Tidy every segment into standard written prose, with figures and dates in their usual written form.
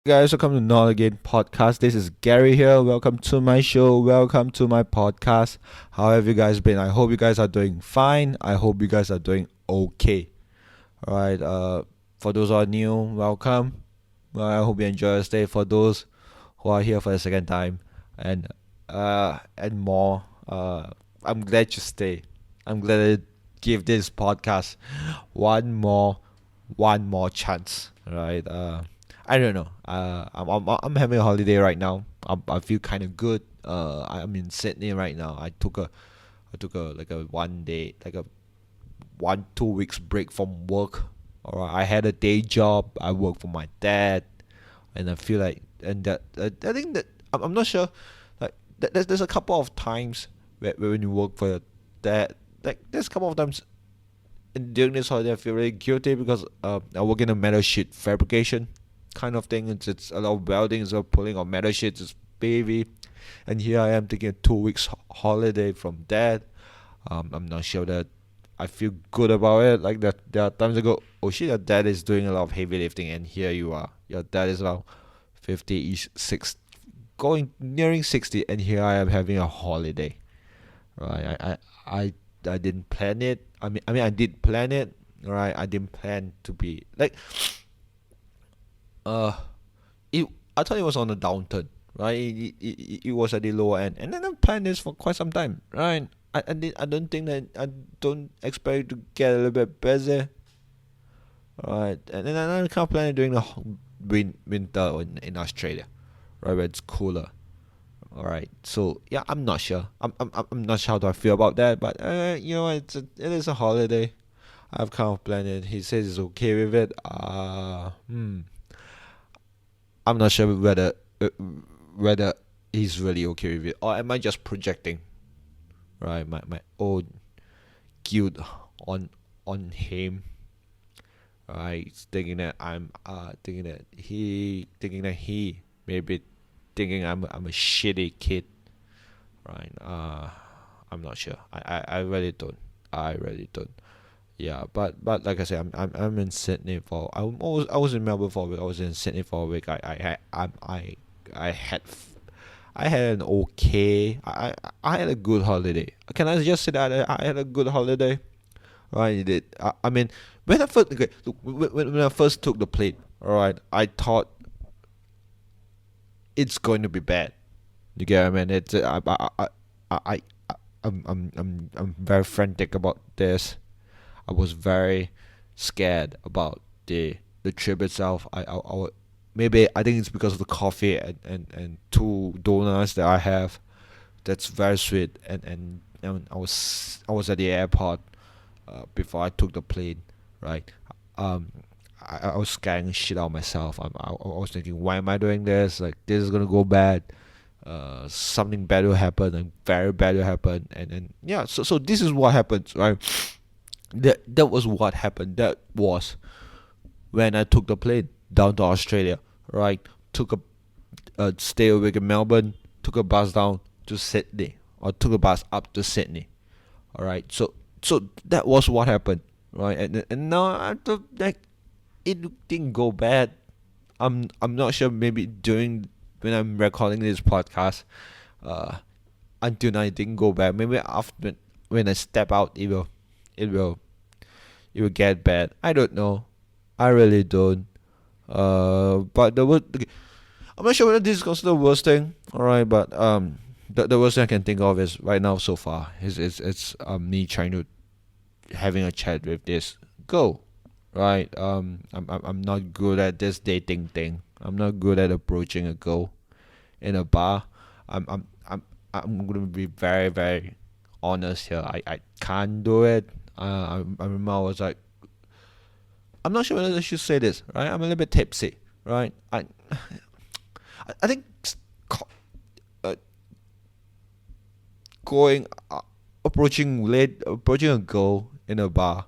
Guys, welcome to Not Again podcast. This is Gary here. Welcome to my show. Welcome to my podcast. How have you guys been? I hope you guys are doing fine. I hope you guys are doing okay. All right. For those who are new, welcome. I hope you enjoy your stay. For those who are here for the second time, and more, I'm glad you stay. I'm glad to give this podcast one more one more chance. Right. I don't know. I'm having a holiday right now. I feel kind of good. I'm in Sydney right now. I took a like a 1 day, like a 1 2 weeks break from work. Alright, I had a day job. I work for my dad, and I feel like, and that I think that I'm not sure. Like there's a couple of times where when you work for your dad, like there's a couple of times during this holiday I feel really guilty because I work in a metal sheet fabrication kind of thing. It's a lot of welding, it's a lot of pulling of metal sheets, it's baby. And here I am taking a 2 weeks holiday from dad. I'm not sure that I feel good about it. Like that, there are times I go, oh shit, your dad is doing a lot of heavy lifting, and here you are. Your dad is about 50 ish, six, going nearing 60, and here I am having a holiday. Right? I didn't plan it. I did plan it. Right? I didn't plan to be like uh it. I thought it was on a downturn. Right? It was at the lower end, and then I planned this for quite some time. Right? I don't think that I don't expect it to get a little bit busy. Right? And then I kind of plan it during the winter in Australia, right? Where it's cooler. All right. So yeah, I'm not sure. I'm not sure how do I feel about that. But it is a holiday. I've kind of planned it. He says he's okay with it. I'm not sure whether he's really okay with it, or am I just projecting, right? My own guilt on on him, right? Thinking that he maybe thinking I'm a shitty kid, right? I'm not sure. I really don't. I really don't. Yeah, but like I said, I'm in Sydney for I was in Melbourne for a week. I was in Sydney for a week. I had I had an okay. I had a good holiday. Can I just say that I had a good holiday? Right, you did. I mean, when I first okay, look, when I first took the plane, all right, I thought it's going to be bad. You get what I mean? It's I I'm very frantic about this. I was very scared about the trip itself. Maybe I think it's because of the coffee and two donuts that I have. That's very sweet. And I was at the airport before I took the plane, right? Um, I was scaring shit out of myself. I was thinking, why am I doing this? Like this is gonna go bad. Something bad will happen, and very bad will happen, and yeah. So this is what happens, right? That was what happened. That was when I took the plane down to Australia, right? Took a stay a week in Melbourne, took a bus down to Sydney, or took a bus up to Sydney. All right, so that was what happened, right? And now I thought like it didn't go bad. I'm not sure. Maybe during when I'm recording this podcast, uh, until now it didn't go bad. Maybe after when I step out, it will it will get bad. I don't know. I really don't. But the worst. Okay, I'm not sure whether this is considered the worst thing. All right, but the worst thing I can think of is right now so far is me trying to having a chat with this girl. Right. I'm not good at this dating thing. I'm not good at approaching a girl in a bar. I'm gonna be very very honest here. I can't do it. I remember I was like, I'm not sure whether I should say this. Right. I'm a little bit tipsy. Right. I think uh, going approaching a girl in a bar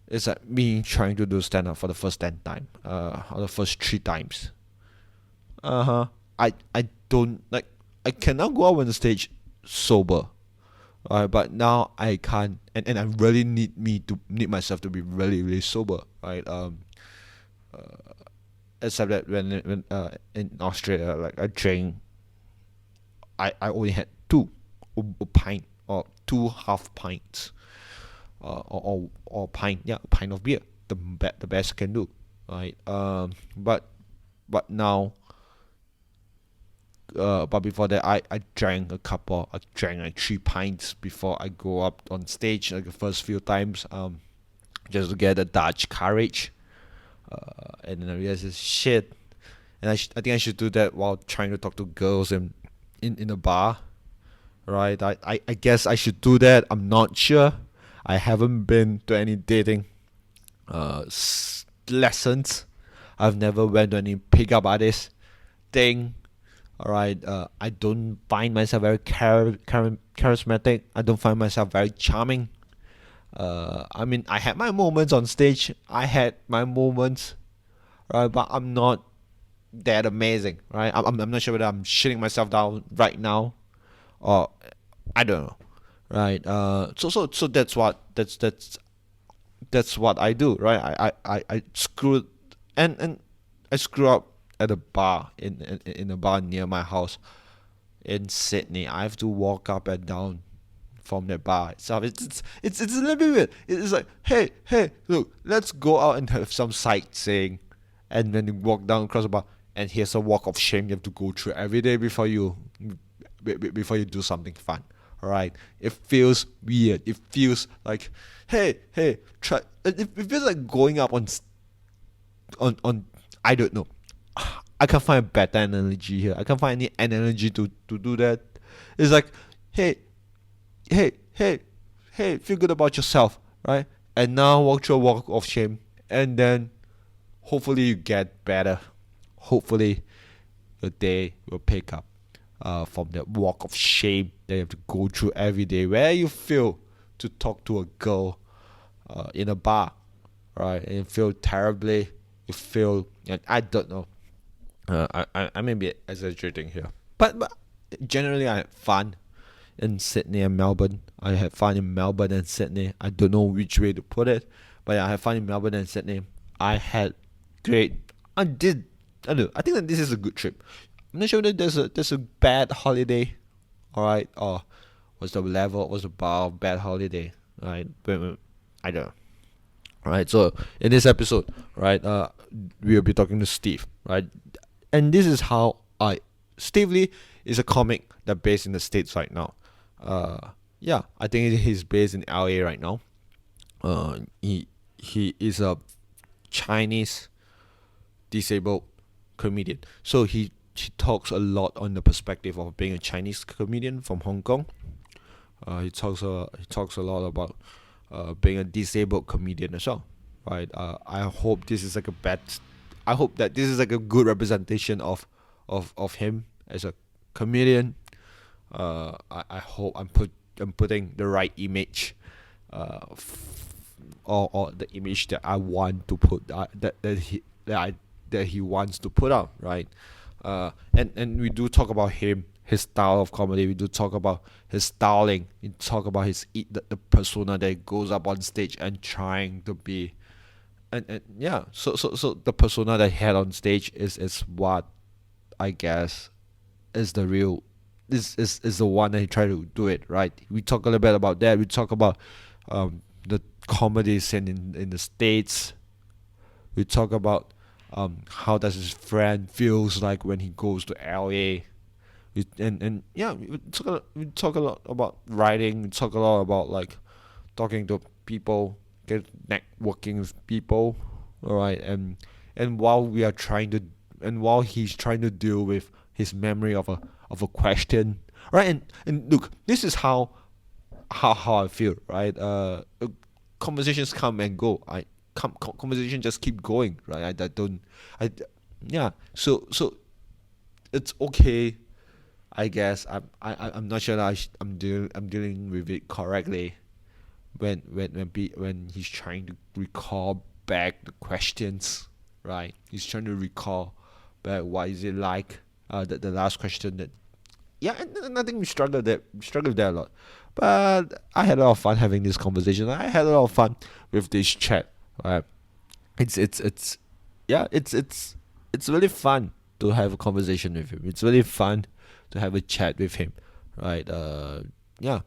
is like me trying to do stand up for the first 10 times, or the first 3 times. Uh-huh. I don't like, I cannot go out on the stage sober. But now I can't, and I really need myself to be really really sober. Right. except that when in Australia, like I drank, I only had two a pint or two half pints, or pint, yeah, a pint of beer. The best I can do, right? But now, but before that, I drank a couple. I drank like 3 pints before I go up on stage, like the first few times, just to get the Dutch courage. And then I realized this shit, and I think I should do that while trying to talk to girls in a bar, right? I guess I should do that. I'm not sure. I haven't been to any dating lessons. I've never went to any pickup artist thing. All right. I don't find myself very charismatic. I don't find myself very charming. I mean, I had my moments on stage. I had my moments, right? But I'm not that amazing, right? I'm not sure whether I'm shitting myself down right now, or I don't know, right? So that's what I do, right? I screwed, and I screw up at a bar in a bar near my house in Sydney. I have to walk up and down from that bar itself. It's a little bit weird. It's like, hey, look, let's go out and have some sightseeing, and then you walk down across the bar, and here's a walk of shame you have to go through every day before you do something fun. All right, it feels weird. It feels like, hey, try. It feels like going up on. I don't know. I can't find a better analogy here. I can't find any analogy to do that. It's like, hey, hey, feel good about yourself, right? And now walk through a walk of shame, and then hopefully you get better. Hopefully your day will pick up from that walk of shame that you have to go through every day, where you feel to talk to a girl in a bar, right? And you feel terribly. You feel, and I don't know. I may be exaggerating here, but generally I had fun in Sydney and Melbourne. I had fun in Melbourne and Sydney. I don't know which way to put it, but yeah, I had fun in Melbourne and Sydney. I had great. I did. I don't know. I think that this is a good trip. I'm not sure that there's a bad holiday, all right, or was the level, was the bar of bad holiday, right? But I don't know. All right. So in this episode, right, we'll be talking to Steve, right, and this is how I. Steve Lee is a comic that based in the States right now. Yeah, I think he's based in LA right now. He is a Chinese disabled comedian. So he talks a lot on the perspective of being a Chinese comedian from Hong Kong. He talks a lot about being a disabled comedian as well, right? I hope this is like a bad. I hope that this is like a good representation of him as a comedian. I hope I'm putting the right image, or the image that I want to put, that he wants to put out, right? And we do talk about his style of comedy. We do talk about his styling. We talk about the persona that goes up on stage and trying to be, and yeah. So the persona that he had on stage is what I guess is the real, is the one that he tried to do it right. We talk a little bit about that. We talk about the comedy scene in the States. We talk about how does his friend feels like when he goes to LA. And yeah, we talk a lot about writing. We talk a lot about like talking to people, networking with people. All right, and while we are trying to, and while he's trying to deal with his memory of a question, right? And look, this is how I feel, right? Conversations come and go. Conversation just keep going, right? I don't, I, yeah. So it's okay, I guess. I'm not sure that I'm dealing with it correctly when he's trying to recall back the questions, right? He's trying to recall back what is it like. The last question that, yeah, and I think we struggled there a lot, but I had a lot of fun having this conversation. I had a lot of fun with this chat. Right? It's yeah, it's it's really fun to have a conversation with him. It's really fun to have a chat with him, right? Yeah.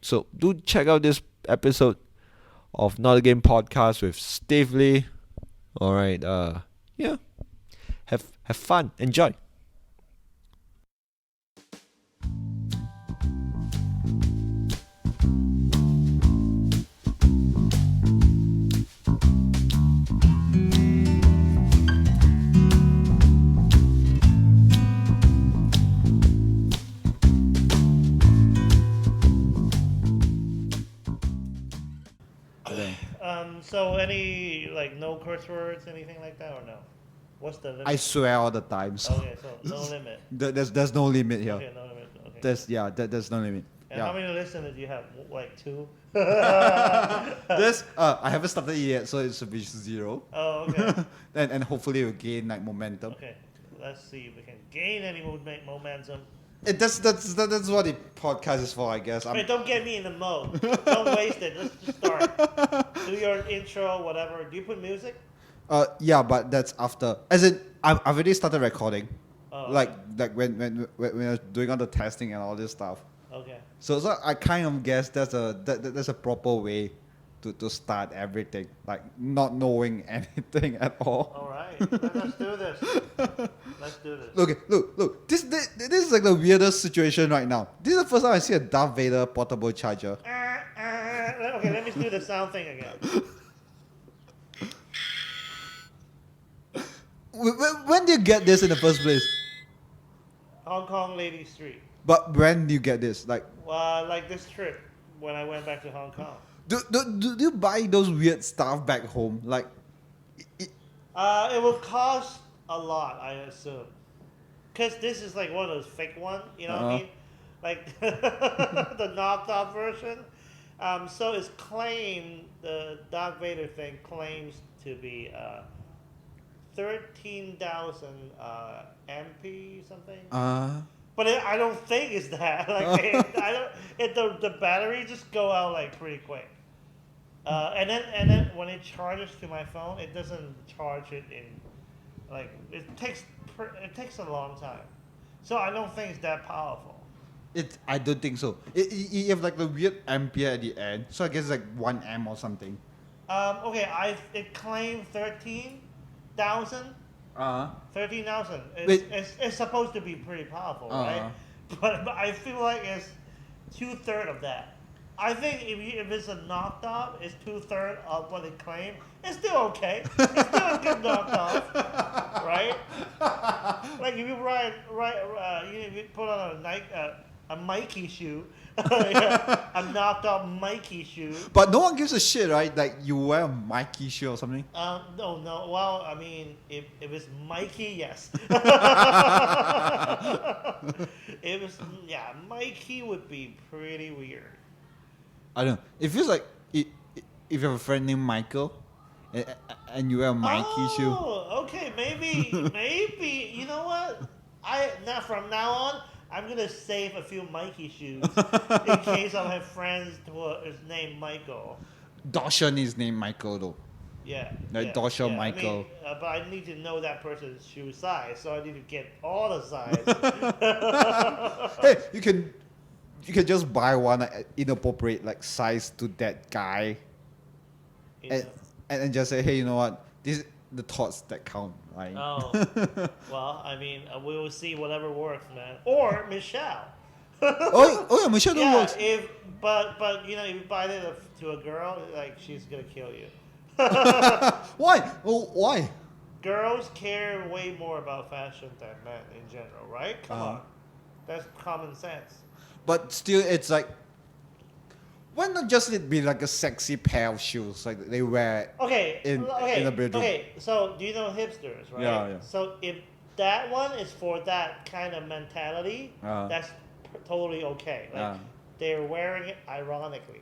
So do check out this episode of Not a Game Podcast with Steve Lee. All right. Yeah. Have fun. Enjoy. So any like no curse words, anything like that, or no? What's the limit? I swear all the time. So Okay, so no limit. there's no limit here. Okay, no limit. Okay. There's no limit. And how many listeners do you have? Like 2? I haven't started yet, so it should be 0. Oh, okay. and hopefully we'll gain like momentum. Okay, let's see if we can gain any momentum. That's what the podcast is for, I guess. Wait, don't get me in the mode. Don't waste it. Let's just start. Do your intro, whatever. Do you put music? Yeah, but that's after. As in, I've already started recording. Oh, Like when I was doing all the testing and all this stuff. okay. So I kind of guess that's a proper way to start everything, like not knowing anything at all. All right. Let's do this. Let's do this. Look. This is like the weirdest situation right now. This is the first time I see a Darth Vader portable charger. Okay, let me do the sound thing again. When do you get this in the first place? Hong Kong Lady Street. But when do you get this? Like This trip when I went back to Hong Kong. do you buy those weird stuff back home? Like, It will cost a lot, I assume. Because this is like one of those fake ones, you know what I mean? Like the knocked off version. So it's claimed, the Darth Vader thing claims to be 13,000 MP something. But I don't think it's that. The battery just go out like pretty quick. And then when it charges to my phone, it doesn't charge it in like it takes a long time. So I don't think it's that powerful. I don't think so. You have like the weird ampere at the end, so I guess it's like 1 amp or something. Okay, it claimed 13,000. 13,000. It's supposed to be pretty powerful, right? But I feel like it's 2/3 of that. I think if it's a knocked off, it's 2/3 of what it claimed. It's still okay. It's still a good knocked off, right? Like if you if you put on a Mikey shoe, a knocked off Mikey shoe. But no one gives a shit, right? Like you wear a Mikey shoe or something. No. Well, I mean, if it's Mikey, yes. Mikey would be pretty weird. I don't know. It feels like if you have a friend named Michael, and you wear a Mikey shoe. Oh, okay, maybe. You know what? From now on, I'm gonna save a few Mikey shoes in case I have friends who is named Michael. Dawson is named Michael though. Yeah. Like Dawson Michael. I mean, but I need to know that person's shoe size, so I need to get all the size. Hey, you can just buy one inappropriate like size to that guy, and just say, hey, you know what? This the thoughts that count, right? Oh, well, I mean, we will see whatever works, man. Or Michelle. oh yeah, Michelle works. But if you buy it to a girl, like she's gonna kill you. Why? Well, why? Girls care way more about fashion than men in general, right? Come on, that's common sense. But still, it's like, why not just it be like a sexy pair of shoes like they wear in the bedroom? Okay, so do you know hipsters, right? Yeah. So if that one is for that kind of mentality, that's totally okay. Like they're wearing it ironically.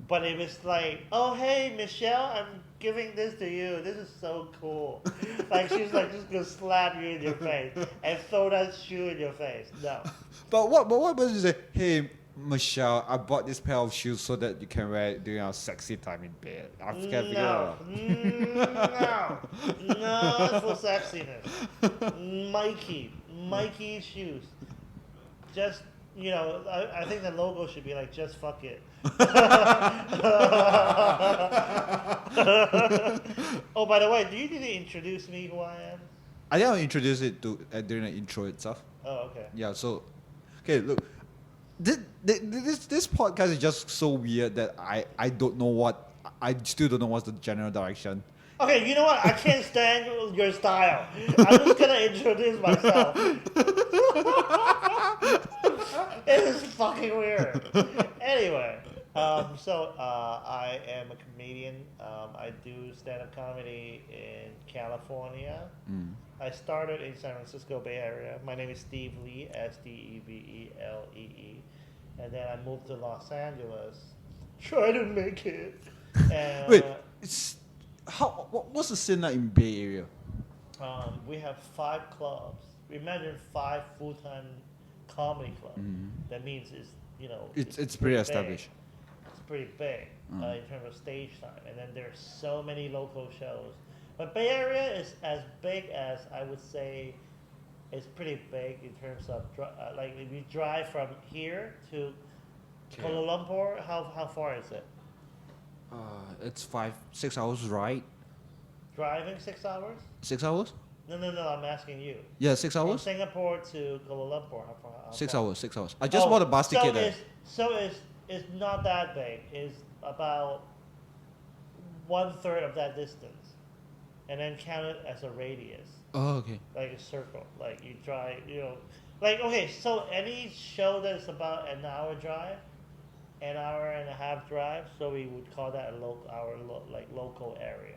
But if it's like, oh hey Michelle, I'm giving this to you. This is so cool. Like she's like just gonna slap you in your face and throw that shoe in your face. No. But what happens is say, hey Michelle, I bought this pair of shoes so that you can wear it during our sexy time in bed. I can't figure it No, out. not for sexiness. Mikey shoes. Just I think the logo should be like just fuck it. Oh, by the way, do you need to introduce me who I am? I think I'll introduce it to during the intro itself. Oh, okay. Yeah. So, okay, look, this podcast is just so weird that I don't know what I still don't know what's the general direction. Okay, you know what? I can't stand your style. I'm just gonna introduce myself. It is fucking weird. Anyway, I am a comedian. I do stand-up comedy in California. I started in San Francisco Bay Area. My name is Steve Lee, Stevelee, and then I moved to Los Angeles. Try to make it. And, Wait, what's the scene like in Bay Area? We have 5 clubs. Imagine 5 full-time comedy clubs. That means It's pretty established. It's pretty big in terms of stage time, and then there's so many local shows. But Bay Area is as big as I would say. It's pretty big in terms of like if you drive from here to Kuala Lumpur, how far is it? It's 6 hours, right? Driving 6 hours? 6 hours? No. I'm asking you. Yeah, 6 From hours. Singapore to Kuala Lumpur, how far? 6 hours. 6 hours. I just bought a bus ticket there. So it's not that big. It's about 1/3 of that distance, and then count it as a radius. Oh, okay. Like a circle. Like you drive, like okay. So any show that's about an hour drive, an hour and a half drive, so we would call that local area.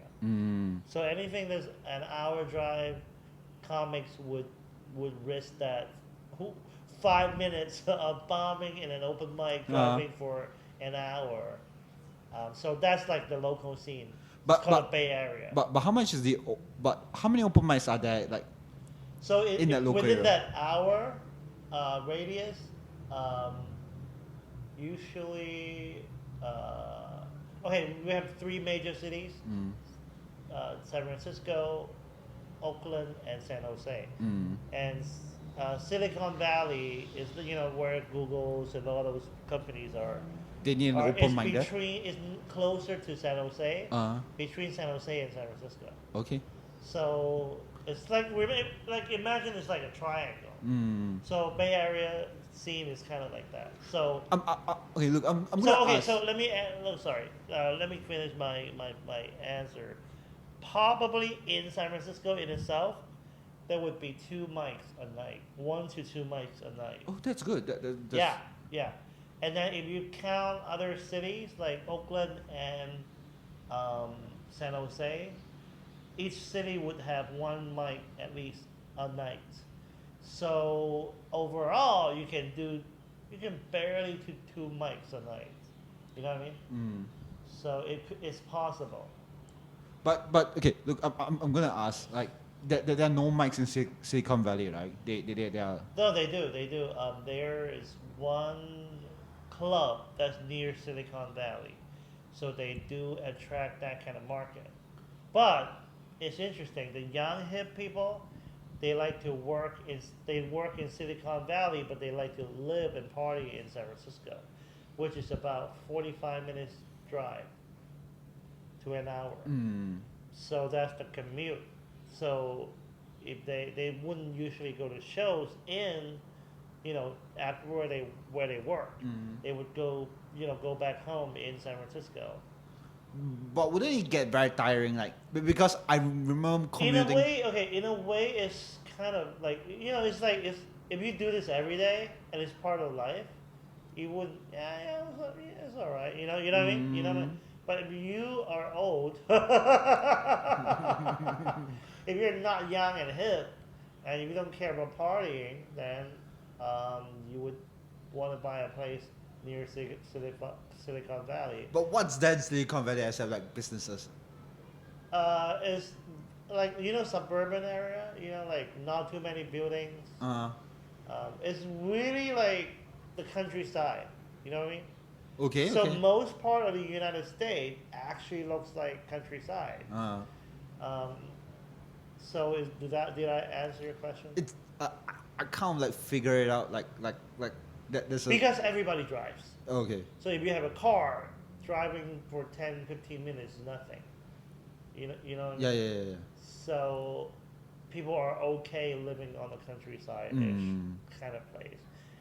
So anything that's an hour drive, comics would risk that 5 minutes of bombing in an open mic driving for an hour. So that's like the local scene. It's called Bay Area. But how much is how many open mics are there like? So in that local within area? that hour radius, usually, okay, we have 3 major cities: San Francisco, Oakland, and San Jose. And Silicon Valley is where Google's and all those companies are. They need an open mic there. It's closer to San Jose, between San Jose and San Francisco. Okay. So it's like imagine it's like a triangle. So Bay Area scene is kind of like that. So okay, look, I'm gonna ask. So let me let me finish my answer. Probably in San Francisco in itself, there would be 2 mics a night, 1 to 2 mics a night. Oh, that's good. That's Yeah. And then if you count other cities like Oakland and San Jose, each city would have 1 mic at least a night. So overall, you can barely do 2 mics a night. You know what I mean? So it's possible. But okay, look, I'm gonna ask like there are no mics in Silicon Valley, right? They are. No, they do. There is one club that's near Silicon Valley, so they do attract that kind of market. But it's interesting. The young hip people, they like to work in Silicon Valley, but they like to live and party in San Francisco, which is about 45 minutes drive to an hour. So that's the commute. So if they wouldn't usually go to shows in, after where they work, they would go back home in San Francisco. But wouldn't it get very tiring? Like because I remember commuting. In a way, it's kind of like it's like if you do this every day and it's part of life, you would it's all right. You know what I mean. You know what I mean? But if you are old, if you're not young and hip, and if you don't care about partying, then you would want to buy a place near Silicon Valley. But what's then Silicon Valley except like businesses? It's like suburban area. Like not too many buildings. It's really like the countryside. You know what I mean? Okay. So Okay. most part of the United States actually looks like countryside. Uh, Um, so did I answer your question? it's I can't like figure it out like that. There's a Because everybody drives. okay. So if you have a car, driving for 10, 15 minutes is nothing. You know what I Yeah, mean? yeah, yeah, yeah. So people are okay living on the countryside-ish Mm. kind of place.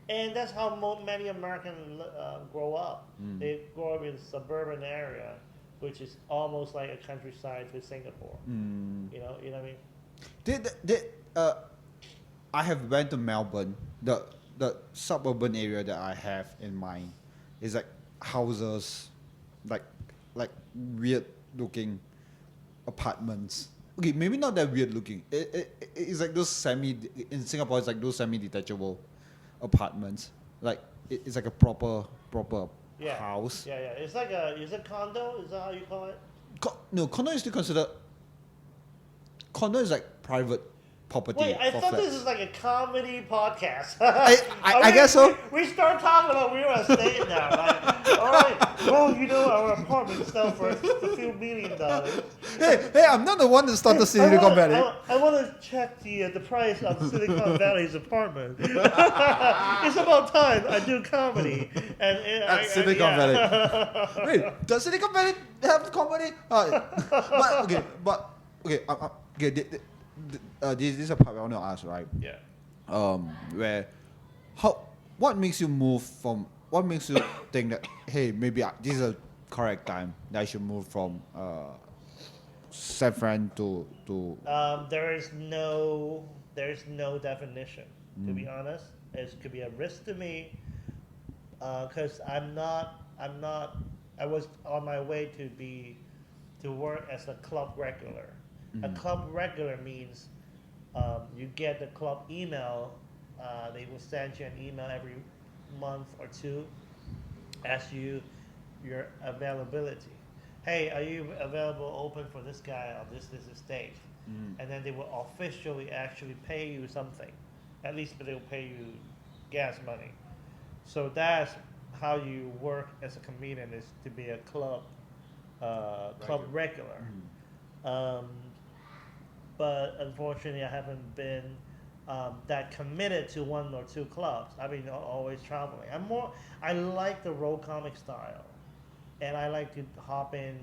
And that's how many Americans grow up. Mm. They grow up in a suburban area, which is almost like a countryside to Singapore. Mm. You know what I mean? Did I have went to Melbourne. The suburban area that I have in mind is like houses, like like weird looking apartments. Okay, maybe not that weird looking. It's like those in Singapore. It's like those semi detachable apartments. Like it's like a proper Yeah. house. Yeah, yeah. Is it condo? Is that how you call it? No, condo is still considered. Condo is like private property Wait, I for thought flats. this is like a comedy podcast. I guess so. We start talking about real estate now. Like, all right, well, our apartment sell for a few $1 million. Hey, I'm not the one that started Silicon Valley. I want to check the price of Silicon Valley's apartment. It's about time I do comedy. At Silicon Valley. Wait, does Silicon Valley have comedy? Okay. This is a part I want to ask, right? Yeah. Where, what makes you move from? What makes you think that hey, maybe this is a correct time that I should move from San Fran to There's no definition, to be honest. It could be a risk to me, because I was on my way to work as a club regular. A club regular means you get the club email. They will send you an email every month or two, ask you your availability. Hey, are you available open for this guy on this date? And then they will officially actually pay you something. At least they'll pay you gas money. So that's how you work as a comedian, is to be a club regular. But unfortunately, I haven't been that committed to one or two clubs. I've been always traveling. I like the road comic style, and I like to hop in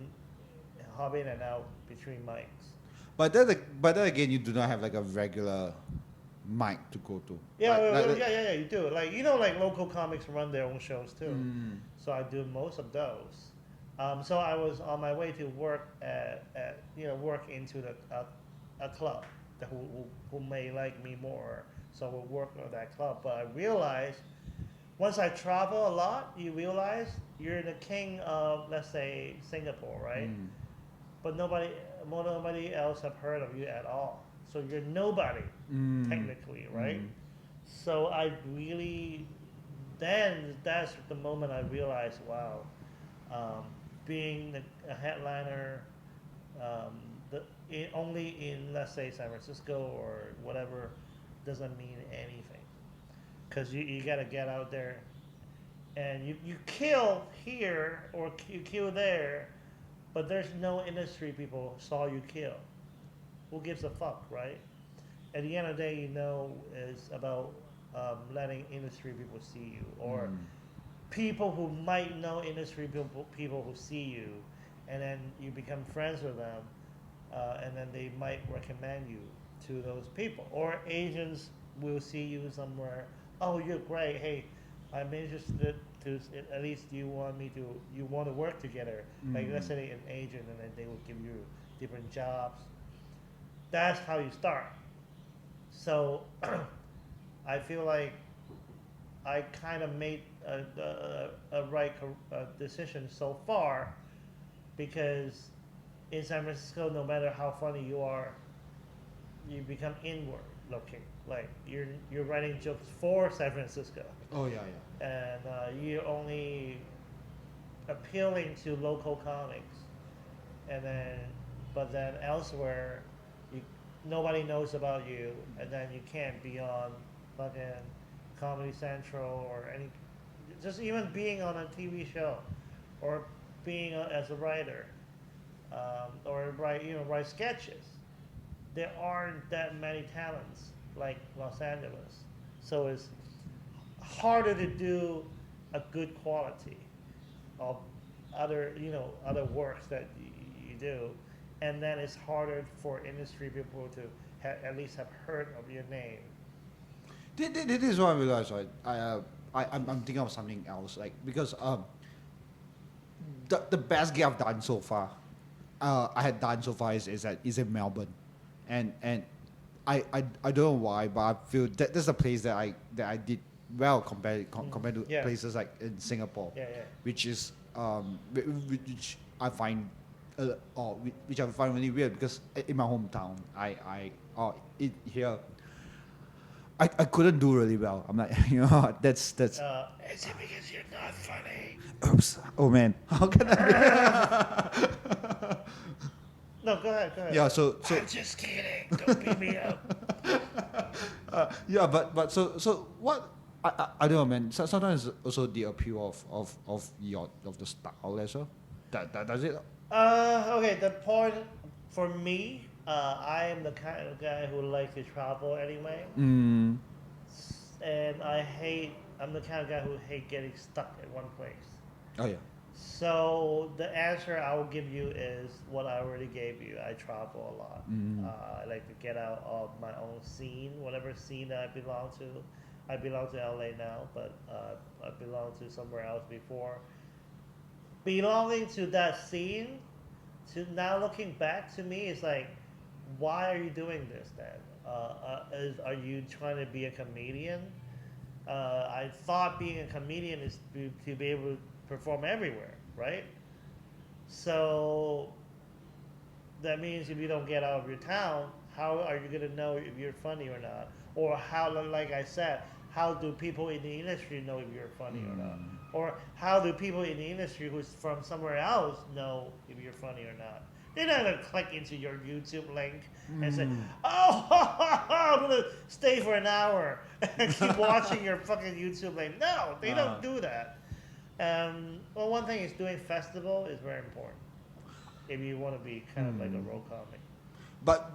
and out between mics. But then again, you do not have like a regular mic to go to. Yeah, Like, you do. Like like local comics run their own shows too. So I do most of those. So I was on my way to work work into a club who may like me more, so we'll work on that club. But I realized once I travel a lot, you realize you're the king of, let's say, Singapore, right? But nobody else have heard of you at all. So you're nobody technically, right? So I really, then that's the moment I realized, wow, being a headliner, only in, let's say, San Francisco or whatever, doesn't mean anything, because you got to get out there, and you kill here or you kill there, but there's no industry people saw you kill. Who gives a fuck, right? At the end of the day, it's about letting industry people see you, or people who might know industry people who see you, and then you become friends with them, and then they might recommend you to those people. Or agents will see you somewhere. Oh, you're great. Hey, I'm interested to, at least you want to work together. Like, let's say an agent, and then they will give you different jobs. That's how you start. So I feel like I kind of made a right decision so far, because in San Francisco, no matter how funny you are, you become inward looking. Like you're writing jokes for San Francisco, oh yeah. and you're only appealing to local comics, but then elsewhere, nobody knows about you, and then you can't be on fucking Comedy Central or just even being on a TV show, or being as a writer, or write sketches. There aren't that many talents like Los Angeles, so it's harder to do a good quality of other works that you do, and then it's harder for industry people to at least have heard of your name. This is what I realized, right? I'm thinking of something else, like, because the best gig I've done so far, I had done so far is in Melbourne, and I don't know why, but I feel that that's the place that I did well compared to Yeah. places like in Singapore, Yeah, which is which I find which I find really weird, because in my hometown here I couldn't do really well. I'm like, that's yeah. Is it because you're not funny? oops. Oh man, how can I? No, go ahead. Yeah, so I'm just kidding. Don't beat me up. yeah, but so what? I don't know, man. Sometimes also the appeal of the style as well. That does it. Okay, the point for me, I am the kind of guy who likes to travel anyway, Mm. and I'm the kind of guy who hate getting stuck at one place. Oh yeah. So the answer I will give you is what I already gave you. I travel a lot. I like to get out of my own scene, whatever scene that I belong to. I belong to LA now, but I belonged to somewhere else before. Belonging to that scene, to now looking back to me, is like, why are you doing this then? Are you trying to be a comedian? I thought being a comedian is to be able to perform everywhere, right? So that means if you don't get out of your town, how are you going to know if you're funny or not? Or how, like I said, how do people in the industry know if you're funny or not? Or how do people in the industry who's from somewhere else know if you're funny or not? They're not going to click into your YouTube link and say, oh, I'm going to stay for an hour and keep watching your fucking YouTube link. No, they don't do that. Well, one thing is doing festival is very important if you want to be kind of like a road comic. But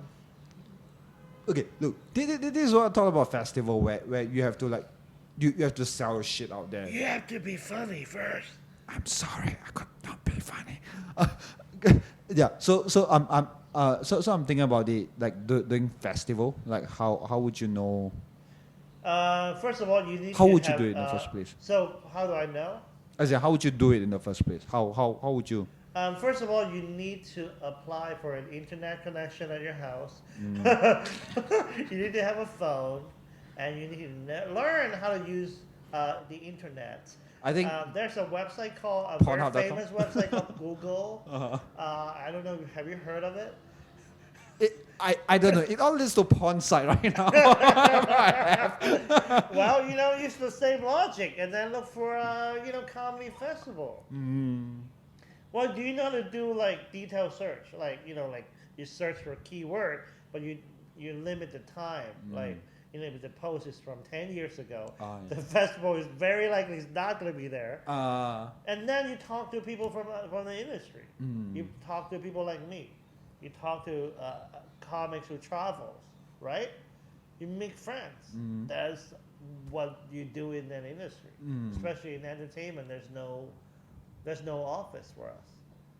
okay, look, this is what I talk about festival, where you have to like, you have to sell your shit out there. You have to be funny first. I'm sorry, I could not be funny. Yeah, so I'm thinking about it, like doing festival. Like how would you know? First of all, you need How to would you have, do it in the first place? So how do I know? I said, how would you do it in the first place? How would you? First of all, you need to apply for an internet connection at your house. You need to have a phone, and you need to learn how to use the internet. I think there's a website called a very Pornhub.com? famous website called Google. I don't know. Have you heard of it? I don't know. It all leads to porn site right now. Well, use the same logic, and then look for comedy festival. Well, do you know how to do like detailed search? Like like you search for a keyword, but you limit the time. Like if the post is from 10 years ago, the festival is very likely is not going to be there. And then you talk to people from the industry. You talk to people like me. You talk to comics who travels, right? You make friends. That's what you do in that industry, especially in entertainment. There's no office for us.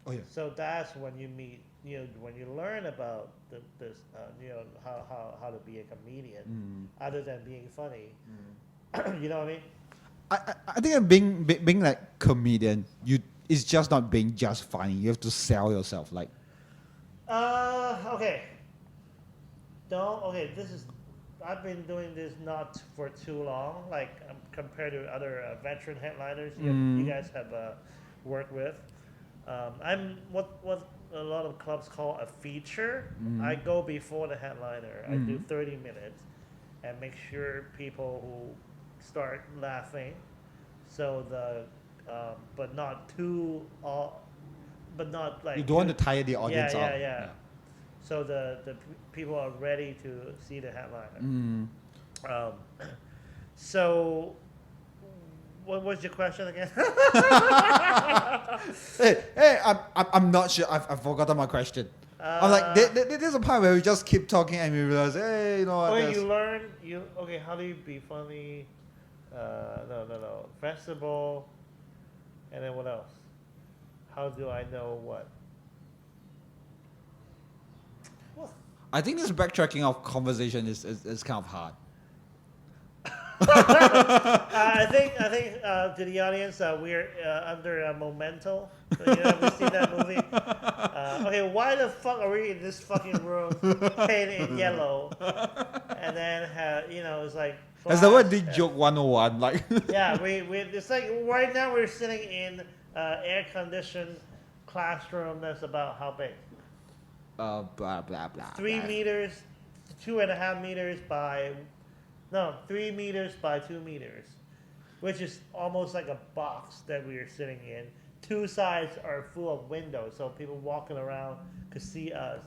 Oh yeah. So that's when you meet. When you learn about this, how to be a comedian, other than being funny. You know what I mean? I think being like comedian, it's just not being just funny. You have to sell yourself, like. Okay. I've been doing this not for too long, like compared to other veteran headliners you guys have worked with. I'm what a lot of clubs call a feature. I go before the headliner. I do 30 minutes and make sure people who start laughing. So but not too, but not like You don't want to tire the audience out. Yeah. So the people are ready to see the headliner. So What was your question again? Hey, I'm not sure. I've forgotten my question. I'm like, there's a part where we just keep talking and we realize, hey, you know what? Okay, you learn. Okay? How do you be funny? No. Festival, and then what else? How do I know what? What? I think this backtracking of conversation is kind of hard. I think to the audience, we're under Memento. So, have you seen that movie? Okay, why the fuck are we in this fucking room painted in yellow? And then it's like. As the word did joke 101, like. Yeah, we it's like right now we're sitting in air conditioned classroom that's about how big? Blah blah blah. 3 meters, 2.5 meters by. No, 3 meters by 2 meters, which is almost like a box that we are sitting in. 2 sides are full of windows, so people walking around could see us.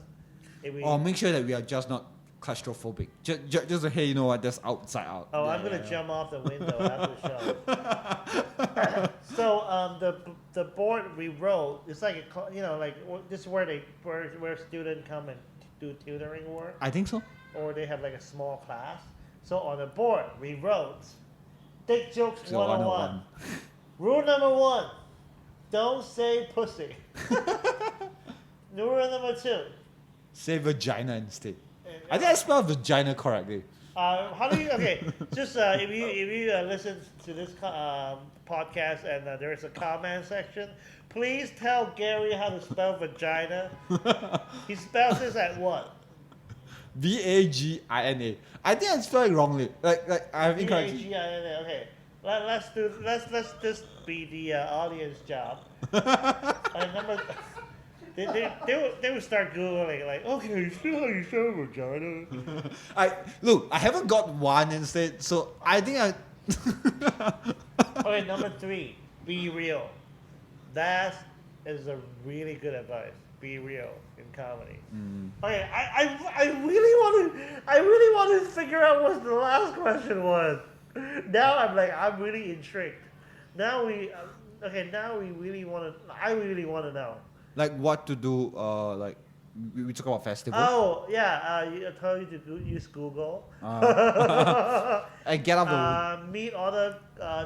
Make sure that we are just not claustrophobic. Just hey, you know what? That's outside out. Oh, I'm gonna jump off the window after the show. So the board we wrote, it's like this is where students come and do tutoring work. I think so. Or they have like a small class. So on the board, we wrote Dick Jokes 101. Rule number 1, don't say pussy. Rule number 2. Say vagina instead. I think I spelled vagina correctly. How do you, just if you listen to this podcast and there's a comment section, please tell Gary how to spell vagina. He spells this at what? Vagina. I think I spelled it wrongly. Like I have incorrect. Vagina. Okay. Let's this be the audience job. Number. They would start googling like, okay, still how you spell vagina. I haven't got one instead, so I think I. Okay, number 3, be real. That is a really good advice. Be real in comedy. Okay, I really want to figure out what the last question was. Now I'm really intrigued. Now we really want to. I really want to know. Like what to do? Like we talk about festivals. Oh yeah, I told you to use Google. And get off the. Meet other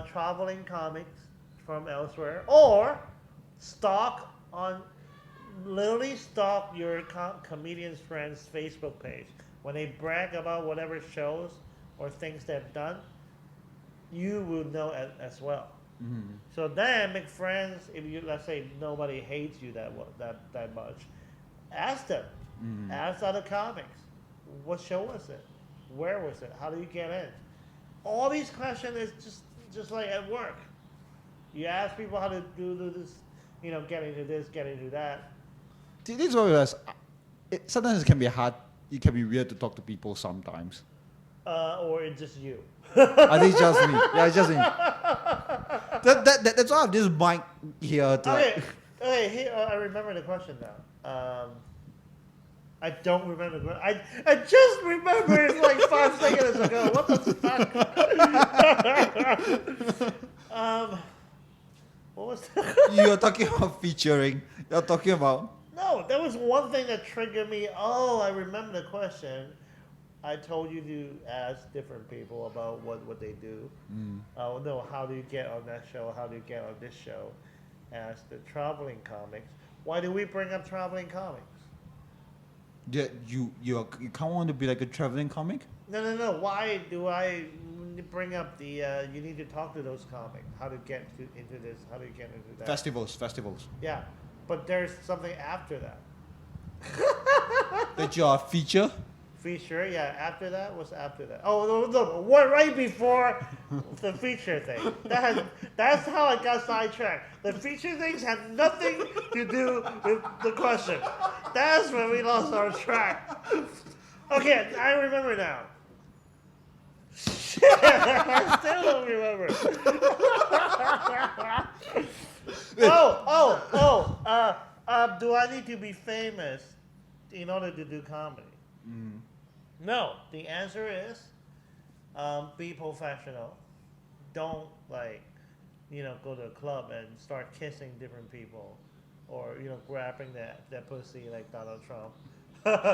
traveling comics from elsewhere, or literally stalk your comedian's friend's Facebook page. When they brag about whatever shows or things they've done, you will know as well. Mm-hmm. So then make friends. If you, let's say, nobody hates you that much, ask them. Mm-hmm. Ask other comics. What show was it? Where was it? How do you get in? All these questions is just like at work. You ask people how to do this, get into this, get into that. This is what I realize. Sometimes it can be hard. It can be weird to talk to people sometimes. Or it's just you. I think it's just me. Yeah, it's just me. That's why I have this mic here. Okay. Here, I remember the question now. I don't remember the question. I just remember it like 5 seconds ago. What the fuck? What was that? You're talking about featuring. You're talking about. No, that was one thing that triggered me. Oh, I remember the question. I told you to ask different people about what they do. Oh no, how do you get on that show? How do you get on this show? Ask the traveling comics. Why do we bring up traveling comics? Yeah, you can't want to be like a traveling comic? No. Why do I bring up the you need to talk to those comics? How to get into this? How do you get into that? Festivals. Yeah, but there's something after that. That you are feature? Feature, yeah. After that, what's after that? Oh, no, what right before the feature thing? That's how I got sidetracked. The feature things had nothing to do with the question. That's when we lost our track. Okay, I remember now. Shit, I still don't remember. Do I need to be famous in order to do comedy? No. The answer is be professional. Don't go to a club and start kissing different people, or grabbing their pussy like Donald Trump.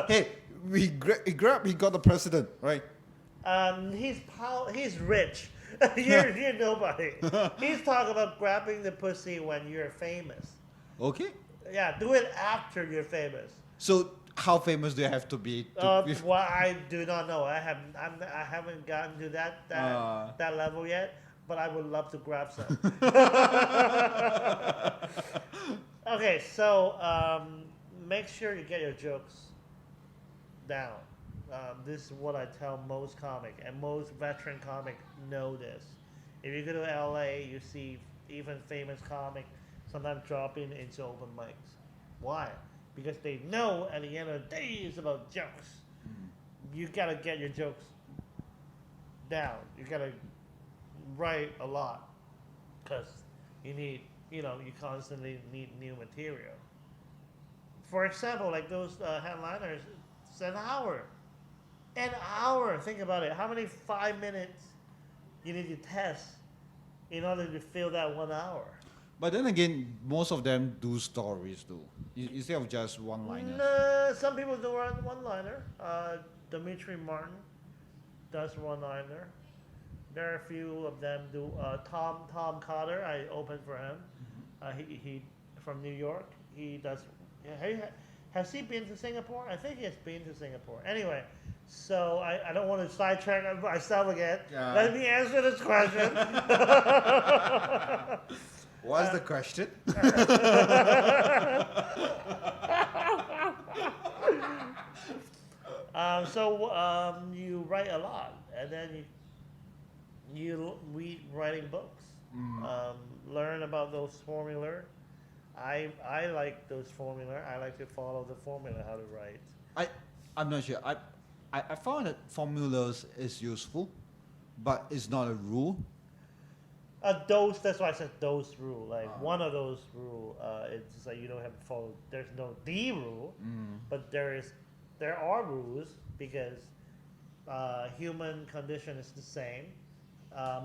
Hey, he got the president, right? He's rich. You're nobody. He's talking about grabbing the pussy when you're famous. Okay. Yeah, do it after you're famous. So how famous do you have to be? Well, I do not know. I haven't gotten to that level yet, but I would love to grab some. Okay, so make sure you get your jokes down. This is what I tell most comic, and most veteran comic know this. If you go to LA, you see even famous comic sometimes dropping into open mics. Why? Because they know at the end of the day it's about jokes. You gotta get your jokes down. You gotta write a lot, because you constantly need new material. For example, like those headliners, it's an hour. An hour. Think about it. How many 5 minutes you need to test in order to fill that 1 hour? But then again, most of them do stories too, instead of just one-liners. No, some people do one-liner. Dimitri Martin does one-liner. There are a few of them do. Tom Cotter, I opened for him. He from New York. He does. Has he been to Singapore? I think he has been to Singapore. Anyway, so I don't want to sidetrack myself again. Yeah. Let me answer this question. What's the question? You write a lot, and then you read writing books. Learn about those formula. I like those formula. I like to follow the formula how to write. I'm not sure. I found that formulas is useful, but it's not a rule. That's why I said those rule. Like one of those rule, it's just like you don't have to follow. There's no the rule, but there are rules, because human condition is the same.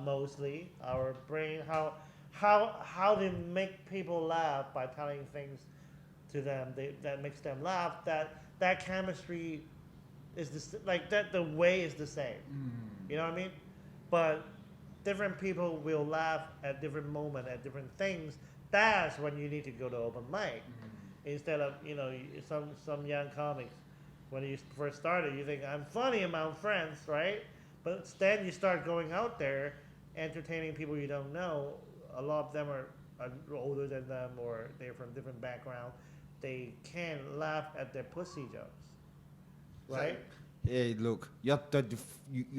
Mostly our brain, how to make people laugh by telling things to them that makes them laugh. That chemistry is the way is the same. You know what I mean? But different people will laugh at different moment at different things. That's when you need to go to open mic, instead of some young comics. When you first started, you think I'm funny among friends, right? But then you start going out there, entertaining people you don't know. A lot of them are older than them, or they're from different background. They can't laugh at their pussy jokes, right? Hey, look, you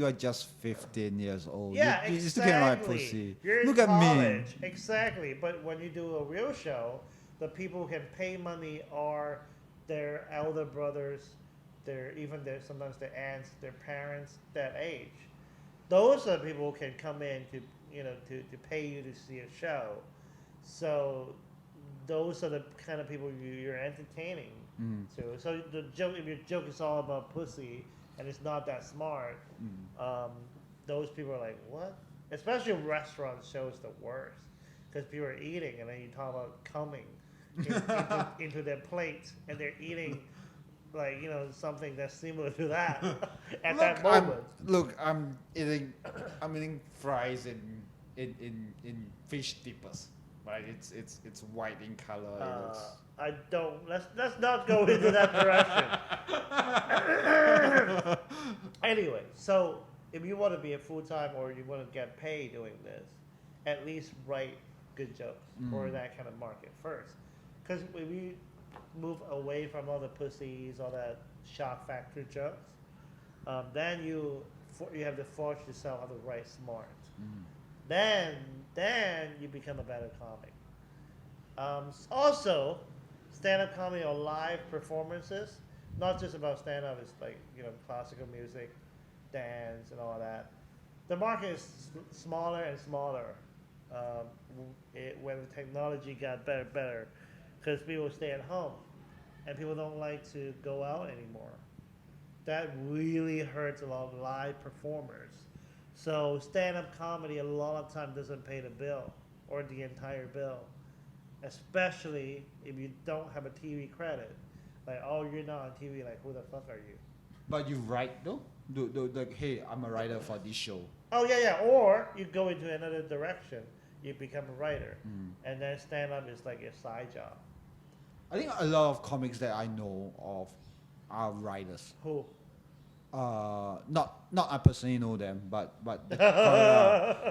are just 15 years old. Yeah, you exactly. still can't like pussy. You're Look in at me. college. Exactly. But when you do a real show, the people who can pay money are their elder brothers, sometimes their aunts, their parents, that age. Those are the people who can come in to pay you to see a show. So those are the kind of people you're entertaining. So the joke, if your joke is all about pussy and it's not that smart, those people are like, what? Especially restaurant shows the worst, because people are eating and then you talk about coming into their plates, and they're eating something that's similar to that at that moment. I'm eating fries in fish dippers. Right, it's white in color. I don't. Let's not go into that direction. Anyway, so if you want to be a full time, or you want to get paid doing this, at least write good jokes for that kind of market first. Because if we move away from all the pussies, all that shock factor jokes, then you have to force yourself how to write smart. Then you become a better comic. Also, stand-up comedy or live performances, not just about stand-up. It's like classical music, dance, and all that. The market is smaller and smaller when the technology got better, because people stay at home and people don't like to go out anymore. That really hurts a lot of live performers. So stand-up comedy a lot of time doesn't pay the bill. or the entire bill, especially if you don't have a TV credit. Like, oh, you're not on TV. Like, who the fuck are you? But you write though? Like, hey, I'm a writer for this show. Oh yeah. Or you go into another direction. You become a writer, and then stand up is like your side job. I think a lot of comics that I know of are writers. Who? Not I personally know them, but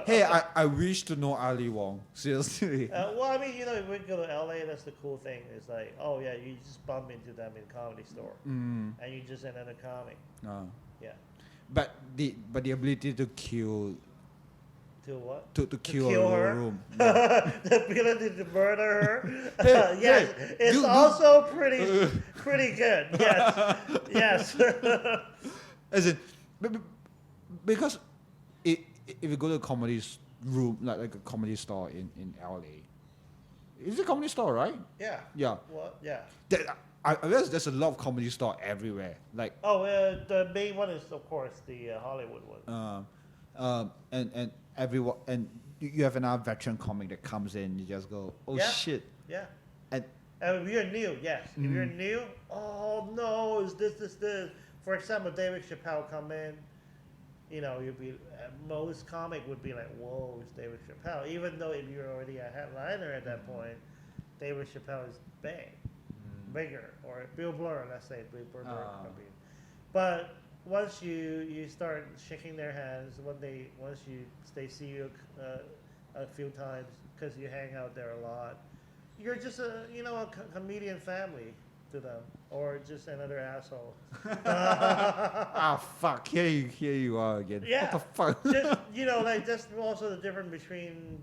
hey, I wish to know Ali Wong. Seriously. Well, I mean, if we go to LA, that's the cool thing. It's like, oh yeah, you just bump into them in Comedy Store, and you just another comic. Yeah. But the ability to kill. To what? To kill her? a room. The ability to murder her. Yes, it's also pretty good. Yes, yes. As in, because if you go to a comedy room, like a comedy store in LA, it's a comedy store, right? Yeah. Yeah. What? Yeah. I realize there's a lot of comedy store everywhere. Like. The main one is of course the Hollywood one. And everyone, and you have another veteran comic that comes in, you just go, oh shit. Yeah. And if you're new, yes. If you're new, oh no, is this? For example, David Chappelle come in, you'd be most comic would be like, whoa, it's David Chappelle. Even though if you're already a headliner at that point, David Chappelle is bigger, or Bill Burr, let's say Bill Burr. But once you start shaking their hands, once they see you a few times because you hang out there a lot, you're just a comedian family to them, or just another asshole. Fuck! Here you are again. Yeah. What the fuck? Just that's also the difference between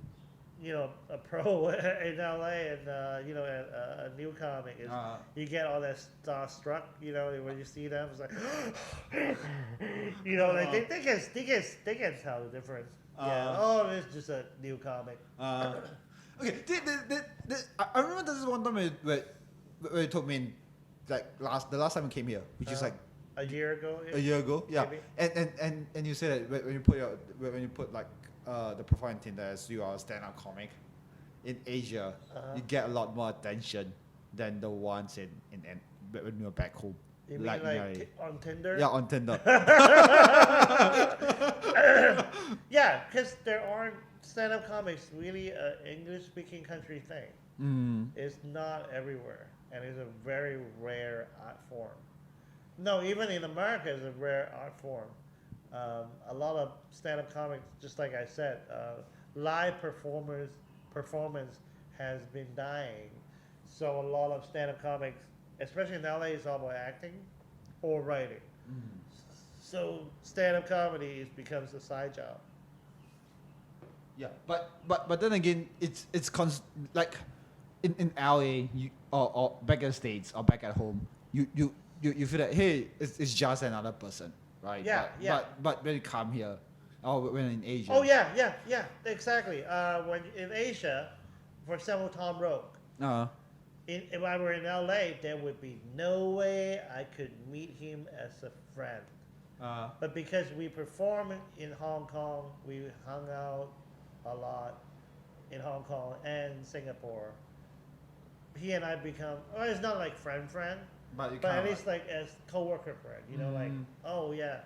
a pro in LA and a new comic is you get all that starstruck. When you see them, it's like like they can tell the difference. It's just a new comic. Okay, I remember this is one time where you told me, like the last time you came here, which is like a year ago. A year ago, yeah. Maybe. And you said that when you put like the profile in Tinder as you are a stand-up comic in Asia, you get a lot more attention than the ones in when you're back home. You mean like on Tinder? Yeah, on Tinder. Yeah, because there aren't stand-up comics really an English-speaking country thing. It's not everywhere, and it's a very rare art form. No, even in America, it's a rare art form. A lot of stand-up comics, just like I said, live performance has been dying. So a lot of stand-up comics, especially in LA, is all about acting or writing. So stand-up comedy becomes a side job. Yeah, but then again, it's like in LA or back in the States or back at home, you feel that hey, it's just another person, right? But when you come here, or when in Asia. Oh yeah, exactly. When in Asia, for example, Tom Roke. If I were in LA, there would be no way I could meet him as a friend. But because we perform in Hong Kong, we hung out a lot in Hong Kong and Singapore. He and I become, it's not like friend, but at least like as coworker friend. Like, oh yeah,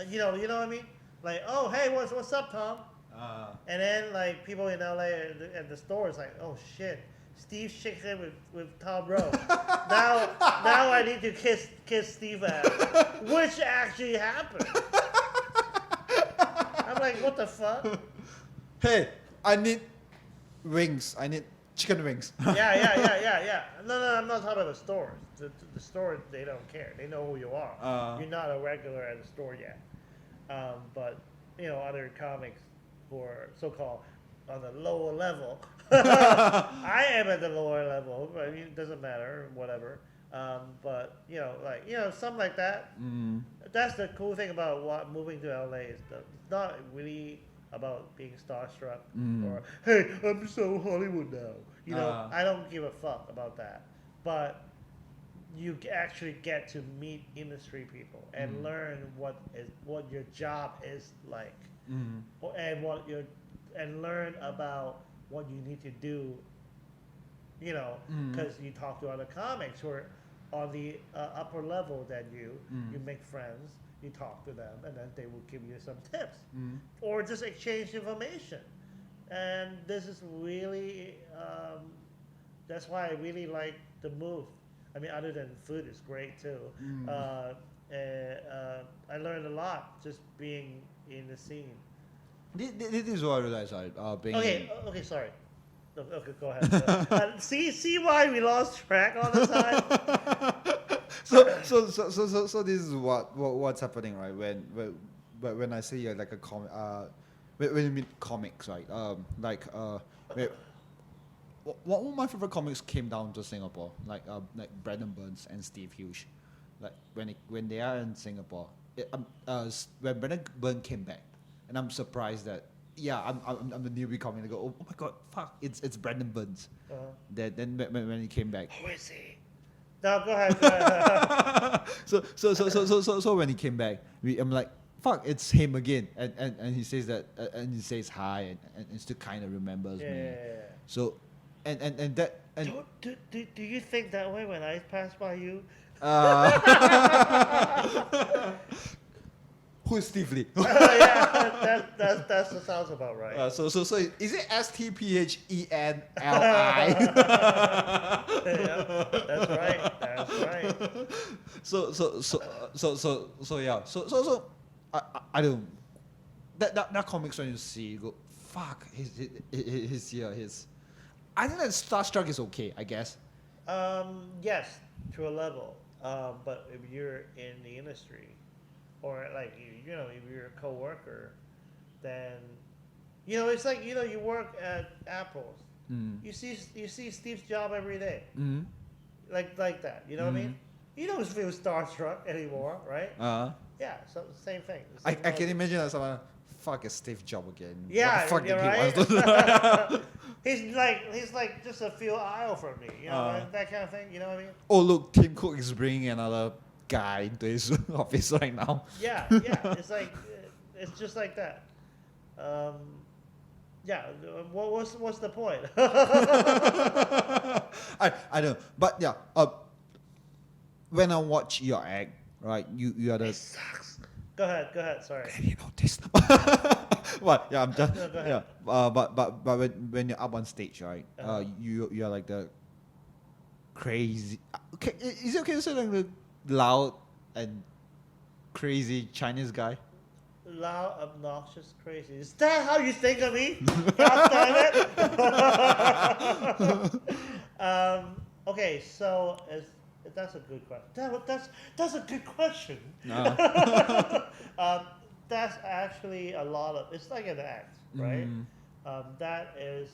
you know what I mean? Like, oh hey, what's up, Tom? And then like people in LA at the store is like, oh shit, Steve shakes hands with Tom Rowe. now I need to kiss Steve ass, which actually happened. I'm like, what the fuck? Hey, I need wings. I need chicken wings. Yeah. No, I'm not talking about the stores. The stores, they don't care. They know who you are. You're not a regular at the store yet. But other comics who are so-called on the lower level. I am at the lower level. I mean, it doesn't matter, whatever. But something like that. That's the cool thing about moving to LA is it's not really about being starstruck or hey, I'm so Hollywood now. I don't give a fuck about that. But you actually get to meet industry people and learn what your job is like, and what your and learn about what you need to do. Because you talk to other comics who are on the upper level than you. You make friends. You talk to them, and then they will give you some tips, or just exchange information. And this is really that's why I really like the move. I mean, other than food is great too. I learned a lot just being in the scene. This is what I realized. Being Okay, sorry. Okay, go ahead. See why we lost track all the time. So this is what's happening, right? When I say like a comic, when you mean comics, right? One of my favorite comics came down to Singapore, like Brandon Burns and Steve Hughes, like when they are in Singapore. When Brandon Burns came back, and I'm surprised that I'm the newbie comic. I go, oh my god, fuck, it's Brandon Burns. Then when he came back. Who is he? No, go ahead. So when he came back, I'm like, fuck, it's him again, and he says that, and he says hi, and still kind of remembers me. Yeah. So, and Do you think that way when I pass by you? Who is Steve Lee? Yeah, that sounds about right. So is it STPHENLI? Yeah, that's right. So yeah. So I don't. That comics when you see, you go, fuck, he's here. I think that Starstruck is okay, I guess. Yes, to a level. But if you're in the industry, or like if you're a coworker, then it's like you work at Apple. You see Steve's job every day. Like that. You know what I mean? You don't feel starstruck anymore, right? Yeah. So same thing. I can imagine that someone, fuck, it's Steve Jobs again. Yeah, what the fuck you're did he right. want? He's like just a few aisle from me, that kind of thing. You know what I mean? Oh look, Tim Cook is bringing another guy into his office right now. Yeah. It's like it's just like that. Yeah. What's the point? I don't. But yeah. When I watch your act, right? You are the. It sucks. Go ahead. Sorry. You know this. What? Yeah, I'm just. No, go ahead. Yeah. But when you're up on stage, right? You are like the crazy. Okay, is it okay to say like the loud and crazy Chinese guy? Loud, obnoxious, crazy. Is that how you think of me? God damn it! Okay, so that's a good question. That's a good question. That's actually a lot of. It's like an act, right? That is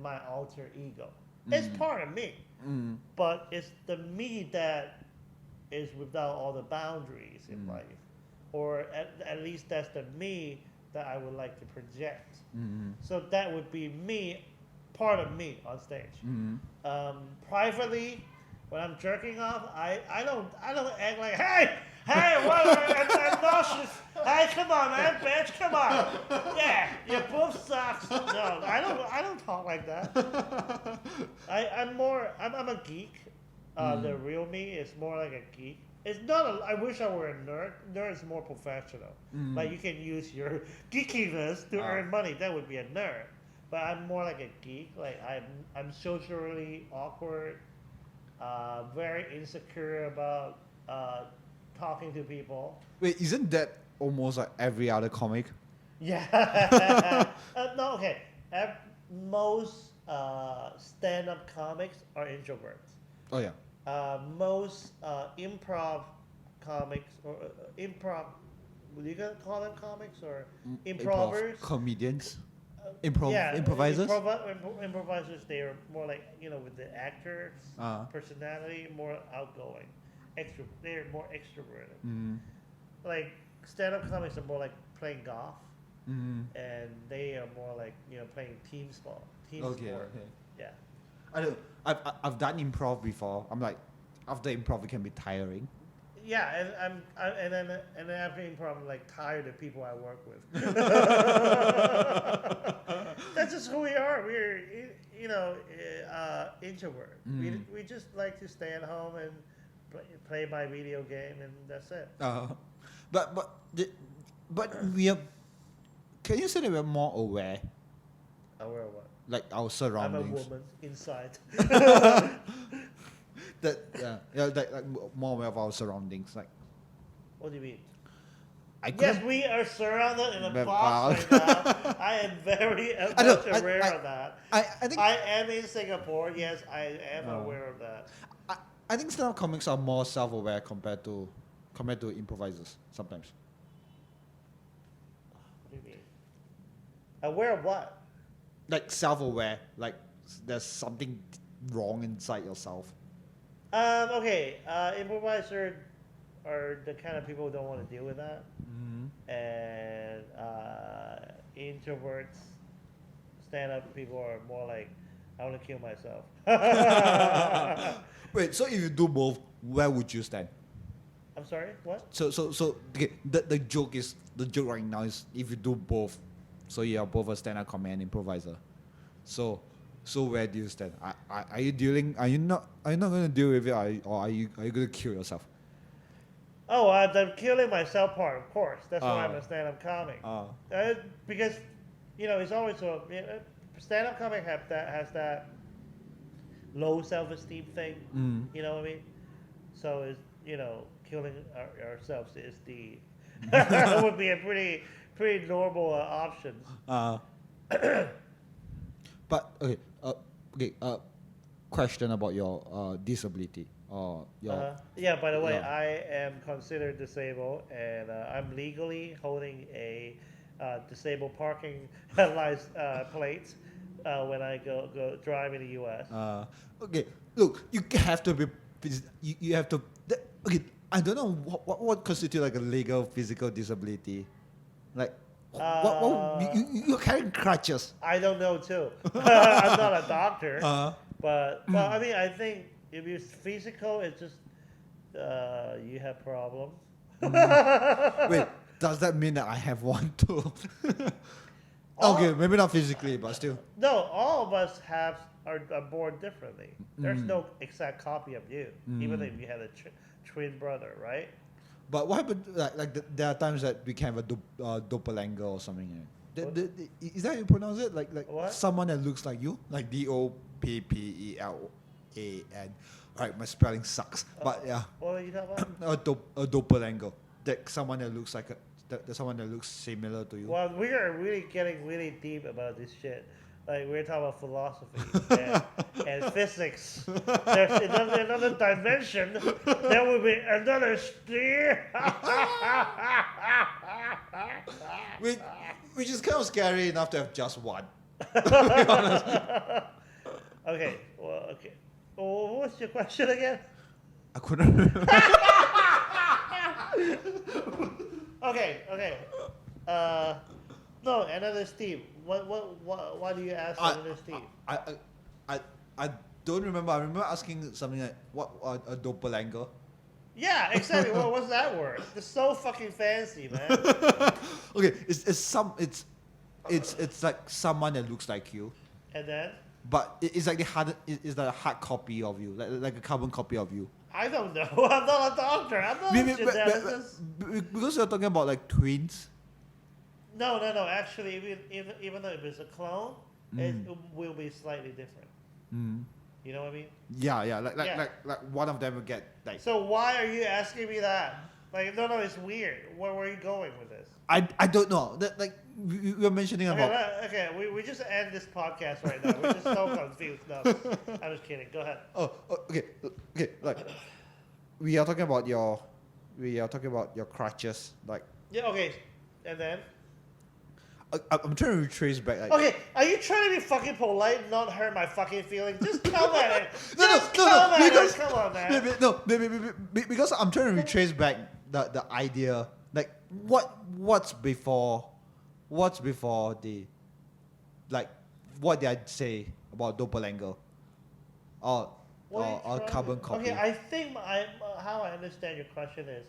my alter ego. It's part of me, but it's the me that is without all the boundaries in life, or at least that's the me that I would like to project. So that would be me, part of me on stage. Privately, when I'm jerking off, I don't act like, hey, what, I'm nauseous. Hey, come on, man, bitch, come on. Yeah, you both sucks. No, I don't talk like that. I'm a geek. The real me is more like a geek. It's not I wish I were a nerd. Nerd is more professional. Like you can use your geekiness to earn money. That would be a nerd. But I'm more like a geek. Like I'm socially awkward. Very insecure about talking to people. Wait, isn't that almost like every other comic? Yeah. No, okay. Most stand-up comics are introverts. Oh yeah. Most improv comics or improv, what are you gonna call them, comics or improvers? Comedians. Yeah, Improvisers. Improvisers. They are more like with the actor's personality, more outgoing. They're more extroverted. Like stand-up comics are more like playing golf, and they are more like playing team sport. Okay. Yeah. I don't. I've done improv before. I'm like, after improv it can be tiring. Yeah, and then after improv, I'm like tired of people I work with. heart, introvert. We just like to stay at home and play my video game, and that's it. But we are. Can you say that we're more aware, Aware of what? like our I'm a surroundings? woman inside. Like more aware of our surroundings. Like What do you mean? I Yes, couldn't. we are surrounded in a But box right now. I am very much aware of that. I think I am in Singapore. Yes, I am Oh. aware of that. I think stand-up comics are more self-aware compared to improvisers sometimes. What do you mean? Aware of what? Like self-aware, like there's something wrong inside yourself. Okay. Improviser are the kind of people who don't want to deal with that, and introverts, stand-up people are more like, I want to kill myself. Wait, so if you do both, where would you stand? I'm sorry. What? So okay, the joke right now is if you do both, so you are both a stand-up comedian and improviser. So where do you stand? Are you dealing? Are you not going to deal with it? Or are you going to kill yourself? Oh, the killing myself part, of course. That's why I'm a stand-up comic. Because, it's always stand-up comic has that low self-esteem thing. You know what I mean? So it's killing ourselves is the would be a pretty normal option. But question about your disability or your Yeah, by the way, Yeah. I am considered disabled, and I'm legally holding a disabled parking plate when I go drive in the U.S. Okay, look, you have to be. You have to. Okay, I don't know what constitutes like a legal physical disability, like. You're carrying crutches. I don't know too. I'm not a doctor, but I mean, I think if it's physical, it's just you have problems. Wait, does that mean that I have one too? Okay, maybe not physically, but still. No, all of us are born differently. There's no exact copy of you, even if you had a twin brother, right? But what happened? There are times that we can have a doppelganger or something. Is that how you pronounce it? Like What? someone that looks like you, like DOPPELAN. Alright, my spelling sucks, but yeah, What are you talking about? a doppelganger. That someone that looks like someone that looks similar to you. Well, we are really getting really deep about this shit. Like we're talking about philosophy and physics. There's another dimension. There will be another sphere. Which is kind of scary enough to have just one. Okay. Well, okay. Oh, what's your question again? I couldn't remember. Okay. No, another Steve. Why do you ask another Steve? I don't remember. I remember asking something like what a doppelganger. Yeah, exactly. What's that word? It's so fucking fancy, man. Okay, it's like someone that looks like you, And then but it's like it's like a hard copy of you, like a carbon copy of you. I don't know. I'm not a doctor. I'm not a geneticist. Because you're talking about like twins. No. Actually, even though if it's a clone, it will be slightly different. You know what I mean? Yeah, like one of them will get like. So why are you asking me that? Like, no, it's weird. Where are you going with this? I don't know. That like we were mentioning about. Okay, we just end this podcast right now. We're just so confused. No, I'm just kidding. Go ahead. Okay. Like we are talking about your crutches. Like Yeah. Okay. And then. I'm trying to retrace back. Like, Okay, are you trying to be fucking polite and not hurt my fucking feelings? Just come at it. No, Because come on, man. because I'm trying to retrace back the idea. Like what's before the, like, what did I say about doppelganger or carbon copy? Okay, I think how I understand your question is,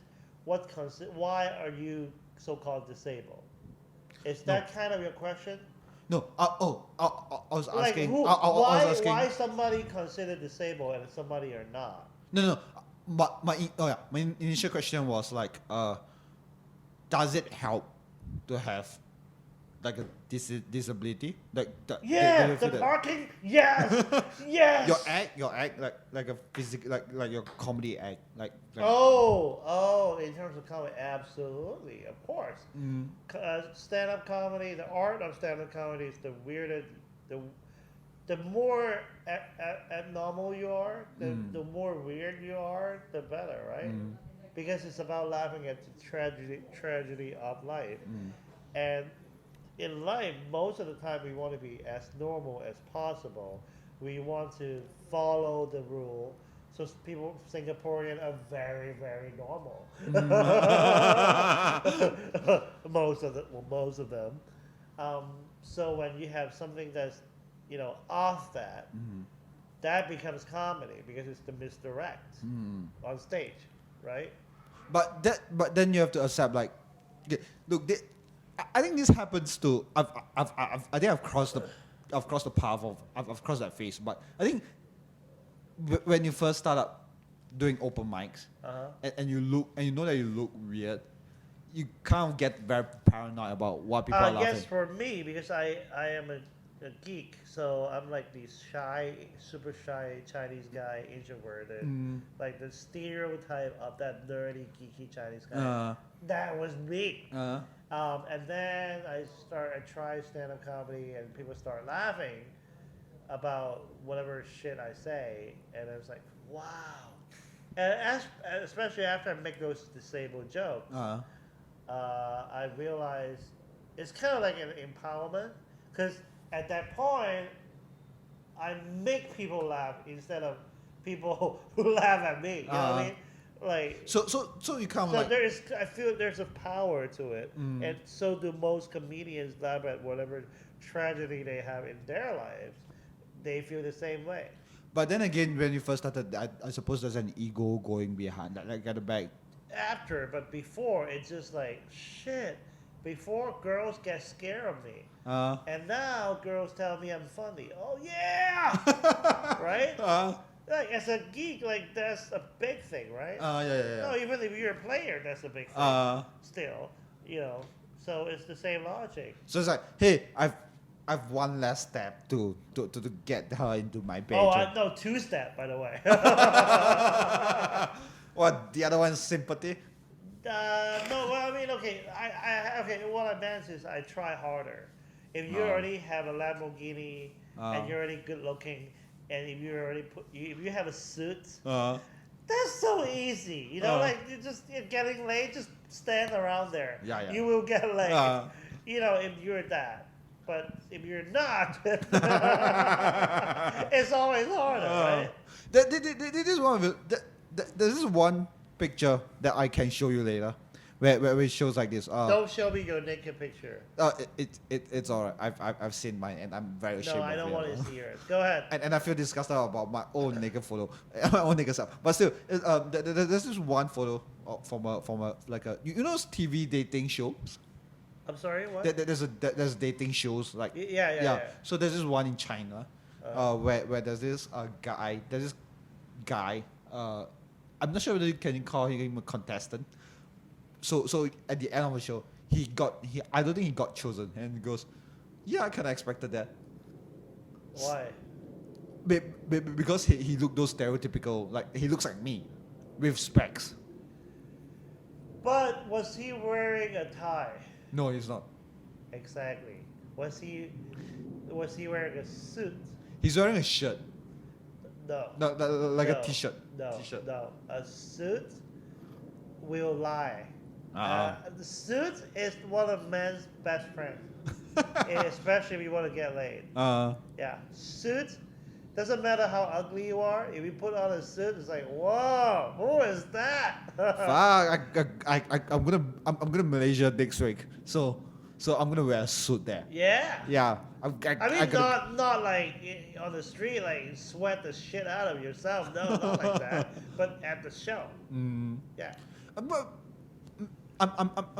why are you so-called disabled? Is that kind of your question? No. I was Like asking. who? I was asking. Why somebody considered disabled and somebody are not? No. My initial question was like, does it help to have like a disability? Like do Yeah, you the feel that parking. Yes, yes. your act like a physical like your comedy act like Oh, in terms of comedy, absolutely, of course. mm, Stand-up comedy, the art of stand-up comedy is the weirder, the the more abnormal you are, the more weird you are, the better, right? Because it's about laughing at the tragedy of life, and in life, most of the time we want to be as normal as possible. We want to follow the rule. So people, Singaporean, are very, very normal. Most of them. So when you have something that's, off that, that becomes comedy because it's the misdirect on stage, right? but then you have to accept like okay, look I think this happens to I think I've crossed the path of I've crossed that phase, but I think when you first start up doing open mics and you look and you know that you look weird, you kind of get very paranoid about what people are laughing. Yes, for me, because I am a geek, so I'm like this shy, super shy Chinese guy, introverted, like the stereotype of that nerdy, geeky Chinese guy. That was me. And then I try stand-up comedy, and people start laughing about whatever shit I say, and I was like, wow. And especially after I make those disabled jokes, I realized it's kind of like an empowerment, because at that point, I make people laugh instead of people who laugh at me. You know what I mean? Like so you kind of so like I feel there's a power to it, and so do most comedians laugh at whatever tragedy they have in their lives. They feel the same way. but then again when you first started I suppose there's an ego going behind that like at the back. After, but before, it's just like shit. Before, girls get scared of me, and now girls tell me I'm funny. Oh yeah, right? Like as a geek, like that's a big thing, right? Yeah. No, even if you're a player, that's a big thing. Still, So it's the same logic. So it's like, hey, I've one less step to get her into my bedroom. Oh, no, two-step, by the way. What the other one's sympathy? No, well, I mean, okay, okay. What I meant is I try harder. If you already have a Lamborghini and you're already good looking, and if you have a suit, that's so easy. Like you're getting laid, just stand around there. Yeah. You will get laid. If you're that. But if you're not, it's always harder, right? This is one picture that I can show you later, where it shows like this. Don't show me your naked picture. It's alright. I've seen mine and I'm very ashamed. No, I don't want to see yours. Go ahead. And I feel disgusted about my own naked photo, my own naked stuff. But still, there's this one photo from a like a those TV dating shows. I'm sorry, what? There's dating shows like Yeah. So there's this one in China, where there's this guy. I'm not sure whether you can call him a contestant. So at the end of the show, I don't think he got chosen, and he goes, yeah, I kind of expected that. Why? Because he looked those stereotypical, like he looks like me, with specs. But was he wearing a tie? No, he's not. Exactly. Was he wearing a suit? He's wearing a shirt. No. Like a t-shirt. No. T-shirt. No. A suit will lie. The suit is one of man's best friends, especially if you want to get laid. Yeah, suit. Doesn't matter how ugly you are. If you put on a suit, it's like, whoa, who is that? Fuck! I'm gonna Malaysia next week, so I'm gonna wear a suit there. Yeah. Yeah. Not like on the street, like sweat the shit out of yourself. No, not like that. But at the show. Yeah. I'm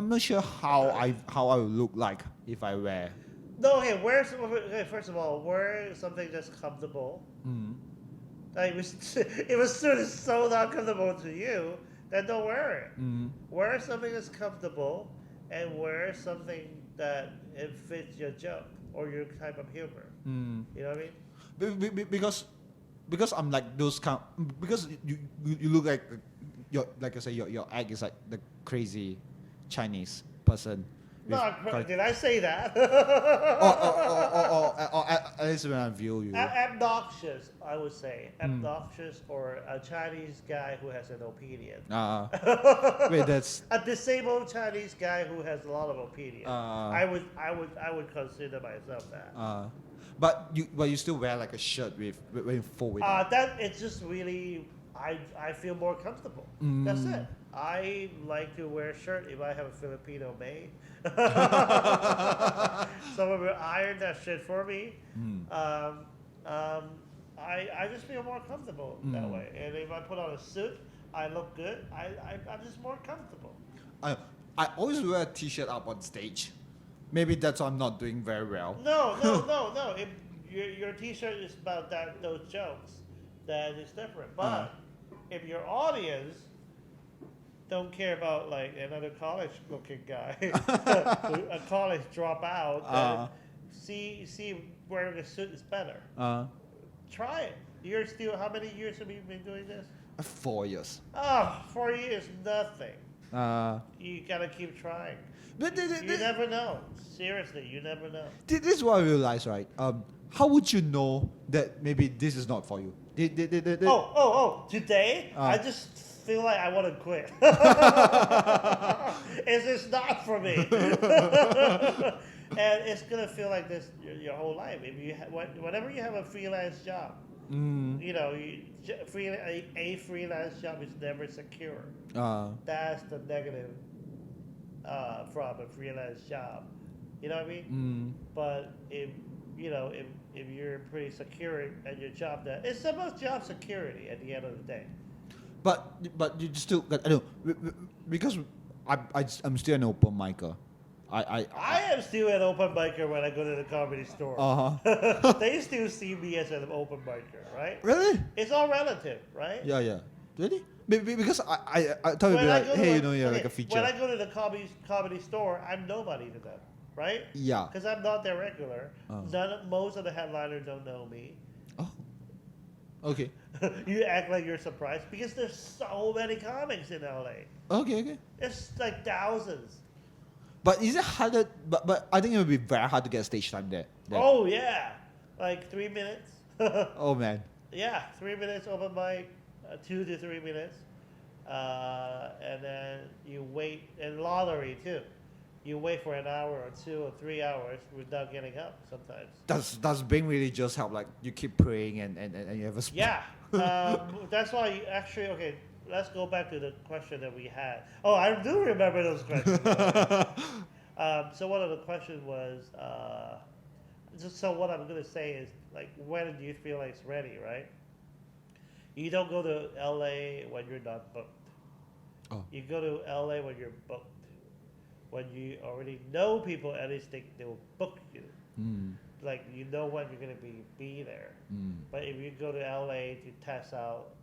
not sure how I will look like if I wear No, okay, okay, first of all, wear something that's comfortable. Mm. Like, it was so not comfortable to you, then don't wear it. Mm. Wear something that's comfortable and wear something that it fits your joke or your type of humor. Mm. You know what I mean? Because I'm like those kind because you look like your like I say your egg is like the crazy Chinese person with Did I say that? or at least when I view you. Obnoxious, I would say. Mm. Obnoxious or a Chinese guy who has an opinion. Wait, that's A disabled Chinese guy who has a lot of opinion. uh I would consider myself that. but you still wear like a shirt with full with that. That it's just really I feel more comfortable. That's it. I like to wear a shirt if I have a Filipino maid. Someone will iron that shit for me. Um, um, I just feel more comfortable that way. And if I put on a suit, I look good. I'm just more comfortable. I I always wear a t-shirt up on stage. Maybe that's why I'm not doing very well. No. If your T-shirt is about those jokes, that is different. But if your audience don't care about like another college-looking guy, a college dropout, then see wearing a suit is better. Try it. You're still how many years have you been doing this? 4 years. 4 years, nothing. You gotta keep trying. But You never know. Seriously, you never know. this is what I realized, right? How would you know that maybe this is not for you? Today, I just feel like I want to quit. It's just not for me. And it's going to feel like this your whole life. If you whenever you have a freelance job, you know, a freelance job is never secure. That's the negative from a freelance job. You know what I mean? But if you know, if you're pretty secure at your job, that it's about job security at the end of the day. But you still I know because I'm still an open micer. I am still an open micer when I go to the comedy store. They still see me as an open micer, right? Really? It's all relative, right? Yeah. Really? Because I tell you like, hey, you know, you're like a feature. When I go to the comedy store, I'm nobody to them, right? Yeah. Because I'm not their regular. Most of the headliners don't know me. Oh. Okay. You act like you're surprised because there's so many comics in LA. Okay. It's like thousands. But is it harder? But I think it would be very hard to get stage time there. Oh yeah, like 3 minutes. Oh man. Yeah, 3 minutes open mic, 2 to 3 minutes, and then you wait. And lottery too. You wait for an hour or 2 or 3 hours without getting up sometimes. Does being really just help? Like you keep praying and you have a Yeah, that's why you actually okay. Let's go back to the question that we had. Oh, I do remember those questions. So one of the questions was, so what I'm going to say is, like, when do you feel like it's ready, right? You don't go to LA when you're not booked. Oh. You go to LA when you're booked. When you already know people, at least they will book you. Like, you know when you're going to be there. But if you go to LA to test out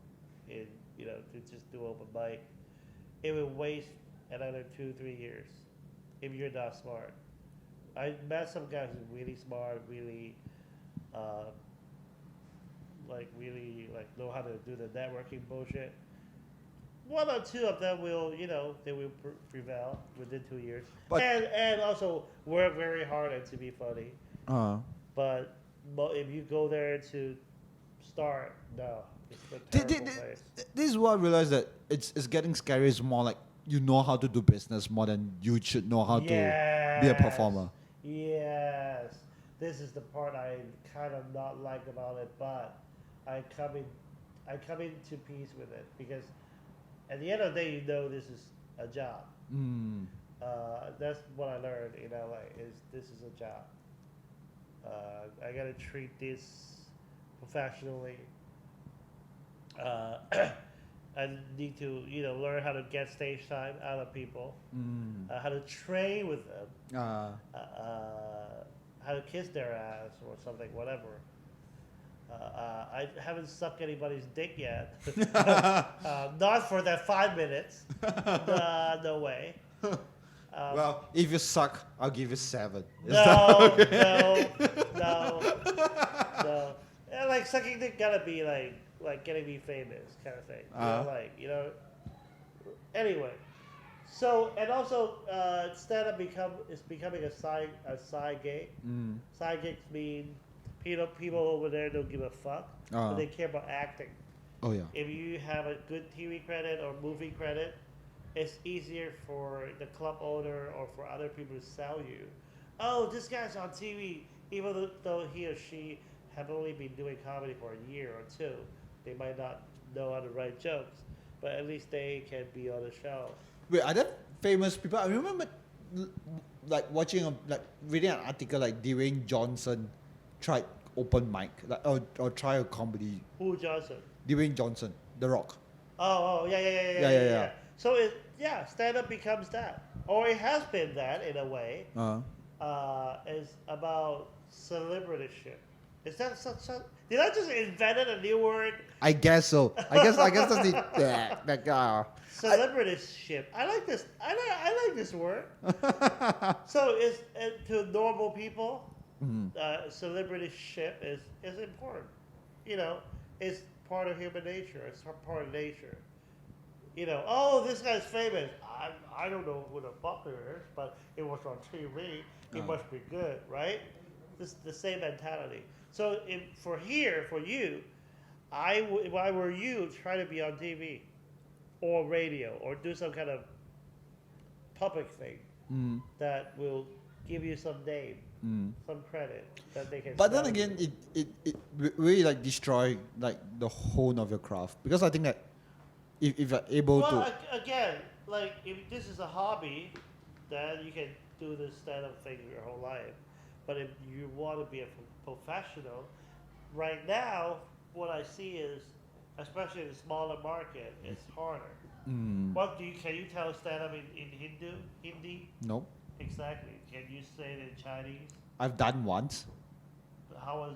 to just do open mic, it would waste another 2-3 years if you're not smart. I met some guys who's really smart, really know how to do the networking bullshit. 1 or 2 of them will, they will prevail within 2 years, and also work very hard and to be funny. But if you go there to start, no. This is what I realized, that it's getting scary. It's more like you know how to do business more than you should know how to be a performer. Yes, this is the part I kind of not like about it, but I come into peace with it because at the end of the day, you know this is a job. That's what I learned in LA. This is a job. I gotta treat this professionally. I need to, learn how to get stage time out of people, how to train with them, how how to kiss their ass or something, whatever. I haven't sucked anybody's dick yet. Not for that 5 minutes. No way. Well, if you suck, I'll give you 7. No, no. Yeah, like sucking dick gotta be like getting me famous kind of thing. Anyway, so and also stand up is becoming a side gig. Side gigs mean people over there don't give a fuck, but they care about acting. Oh yeah. If you have a good TV credit or movie credit, it's easier for the club owner or for other people to sell you. Oh, this guy's on TV, even though he or she have only been doing comedy for a year or two. They might not know how to write jokes, but at least they can be on the show. Wait, are there famous people? I remember like reading an article like Dwayne Johnson tried open mic, like or try a comedy. Who Johnson? Dwayne Johnson, The Rock. Yeah. So stand up becomes that, or it has been that in a way. Is about celebrityship. Is that such? Did I just invented a new word? I guess so. I guess that's the Celebrityship. I like this. I like this word. So is to normal people, celebrityship is important. It's part of human nature. It's part of nature. Oh, this guy's famous. I don't know who the fuck it is, but it was on TV. It must be good, right? This the same mentality. So for you, if I were you, try to be on TV or radio or do some kind of public thing that will give you some name, some credit that they can. But then again, it really like destroy like the whole of your craft, because I think that if you're able to again, like if this is a hobby, then you can do this stand-up thing your whole life. But if you want to be a professional, right now, what I see is, especially in the smaller market, it's harder. Can you tell stand-up in Hindi? No. Exactly. Can you say it in Chinese? I've done once. How was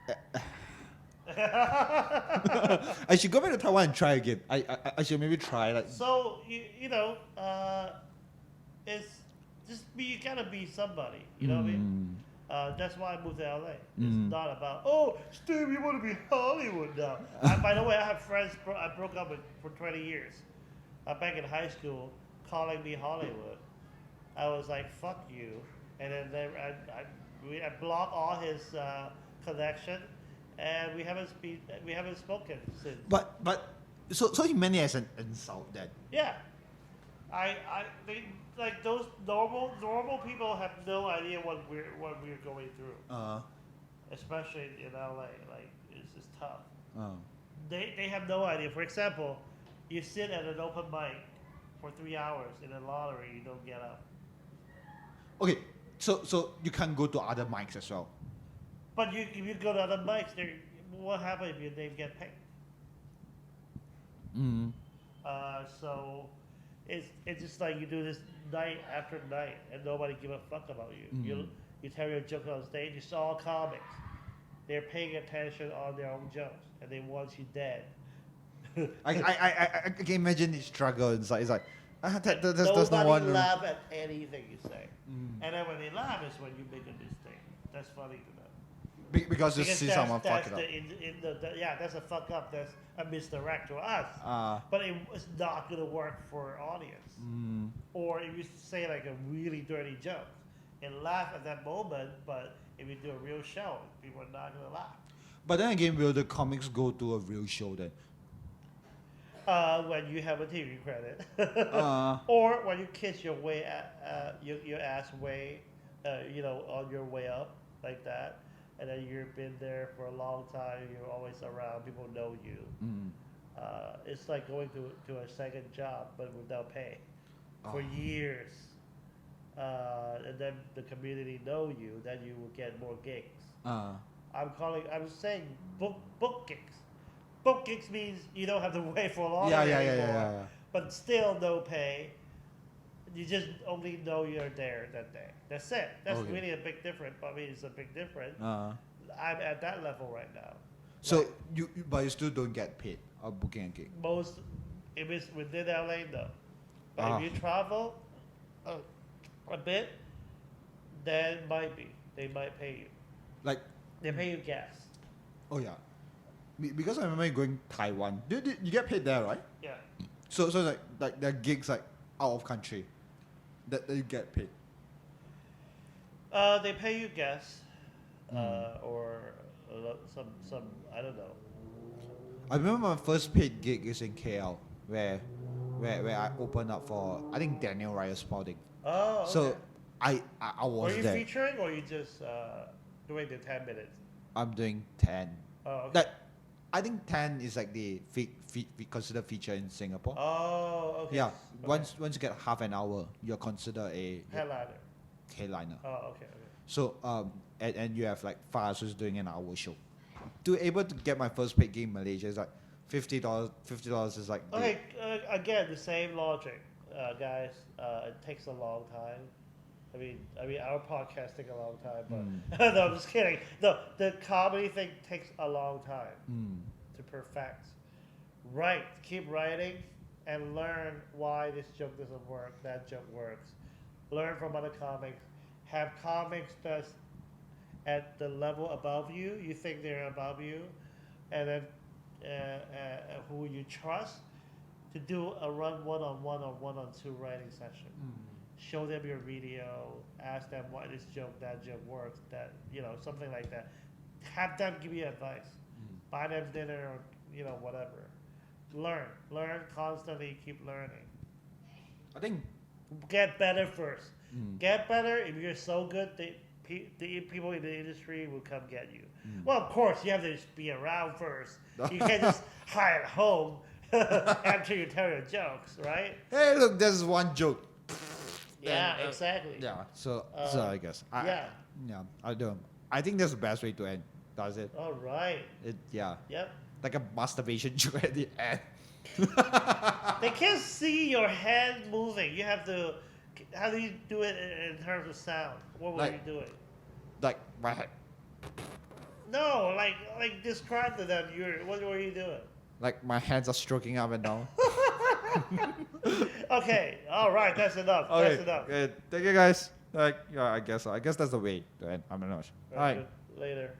it? I should go back to Taiwan and try again. I should maybe try like. So it's just you gotta be somebody. You know what I mean? That's why I moved to LA. It's not about Steve, you want to be Hollywood now. By the way, I have friends I broke up with for 20 years. Back in high school, calling me Hollywood. I was like, fuck you, and then I blocked all his connection. And we haven't spoken since. But so he meant it as an insult then. Yeah, they like those normal people have no idea what we're going through. Especially in LA, like it's just tough. They have no idea. For example, you sit at an open mic for 3 hours in a lottery, you don't get up. Okay, so you can go to other mics as well. But if you go to other mics, what happens if your name get picked? So it's just like you do this night after night, and nobody give a fuck about you. You tell your joke on stage. It's all comics. They're paying attention on their own jokes, and they want you dead. I can imagine the struggle inside. It's like there's no nobody one. laugh at anything you say, and then when they laugh is when you make a mistake. That's funny to them. Because you see someone fuck it up. That's a fuck up. That's a misdirect to us. But it's not going to work for audience. Or if you say like a really dirty joke and laugh at that moment, but if you do a real show, people are not going to laugh. But then again, will the comics go to a real show then? When you have a TV credit, or when you kiss your way your ass way, on your way up like that. And then you've been there for a long time. You're always around. People know you. It's like going to a second job, but without pay, for years. And then the community know you. Then you will get more gigs. I'm saying book gigs. Book gigs means you don't have to wait for long anymore. But still no pay. You just only know you're there that day. That's it. That's Okay. really a big difference. I mean, it's a big difference. Uh, I'm at that level right now. so Like, but you still don't get paid of booking a gig. most, if it's within LA, no. But Ah. if you travel a bit, then might be. They might pay you. Like, They pay you gas. oh yeah, because I remember going Taiwan. You get paid there, right? Yeah. So like there are gigs like out of country that you get paid. They pay you gas, or some I don't know. I remember my first paid gig is in KL, where I opened up for I think Daniel Ryan Spalding. Oh, okay. So I was Were you there. featuring or you just doing the 10 minutes? I'm doing 10. Oh, okay. Like I think 10 is like the considered feature in Singapore. Oh, okay. Yeah, Okay. once you get half an hour, you're considered a Headliner. headliner. Oh, okay. So and you have like Faz who's doing an hour show. To able to get my first paid gig in Malaysia is like $50. $50 is like Okay, again, the same logic, guys. It takes a long time. I mean, our podcast take a long time, but no, I'm just kidding. No, the comedy thing takes a long time to perfect. Write, keep writing, and learn why this joke doesn't work, that joke works. Learn from other comics. Have comics that's at the level above you. You think they're above you, and then who you trust to do a one-on-one or one-on-two writing session. Show them your video. Ask them why this joke, that joke works. That something like that. Have them give you advice. Buy them dinner or whatever. Learn constantly. Keep learning. I think Get better first. Get better. If you're so good, the people in the industry will come get you. Well, of course, you have to just be around first. You can't just hide at home after you tell your jokes, right? hey look, there's one joke. Yeah, And, exactly. Yeah, so I guess yeah. I don't. I think that's the best way to end. Does it? All right. Yeah, Yep. like a masturbation joke at the end. They can't see your hand moving. You have to. How do you do it in terms of sound? What were Like- you doing? Like my head, No, like describe to them. What were you doing? like my hands are stroking up and down. Okay. All right. That's enough. That's enough. Good. Thank you guys. Like yeah, I guess that's the way to end. I'm not sure. All right, Later.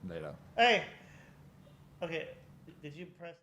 later. Hey. Okay. Did you press?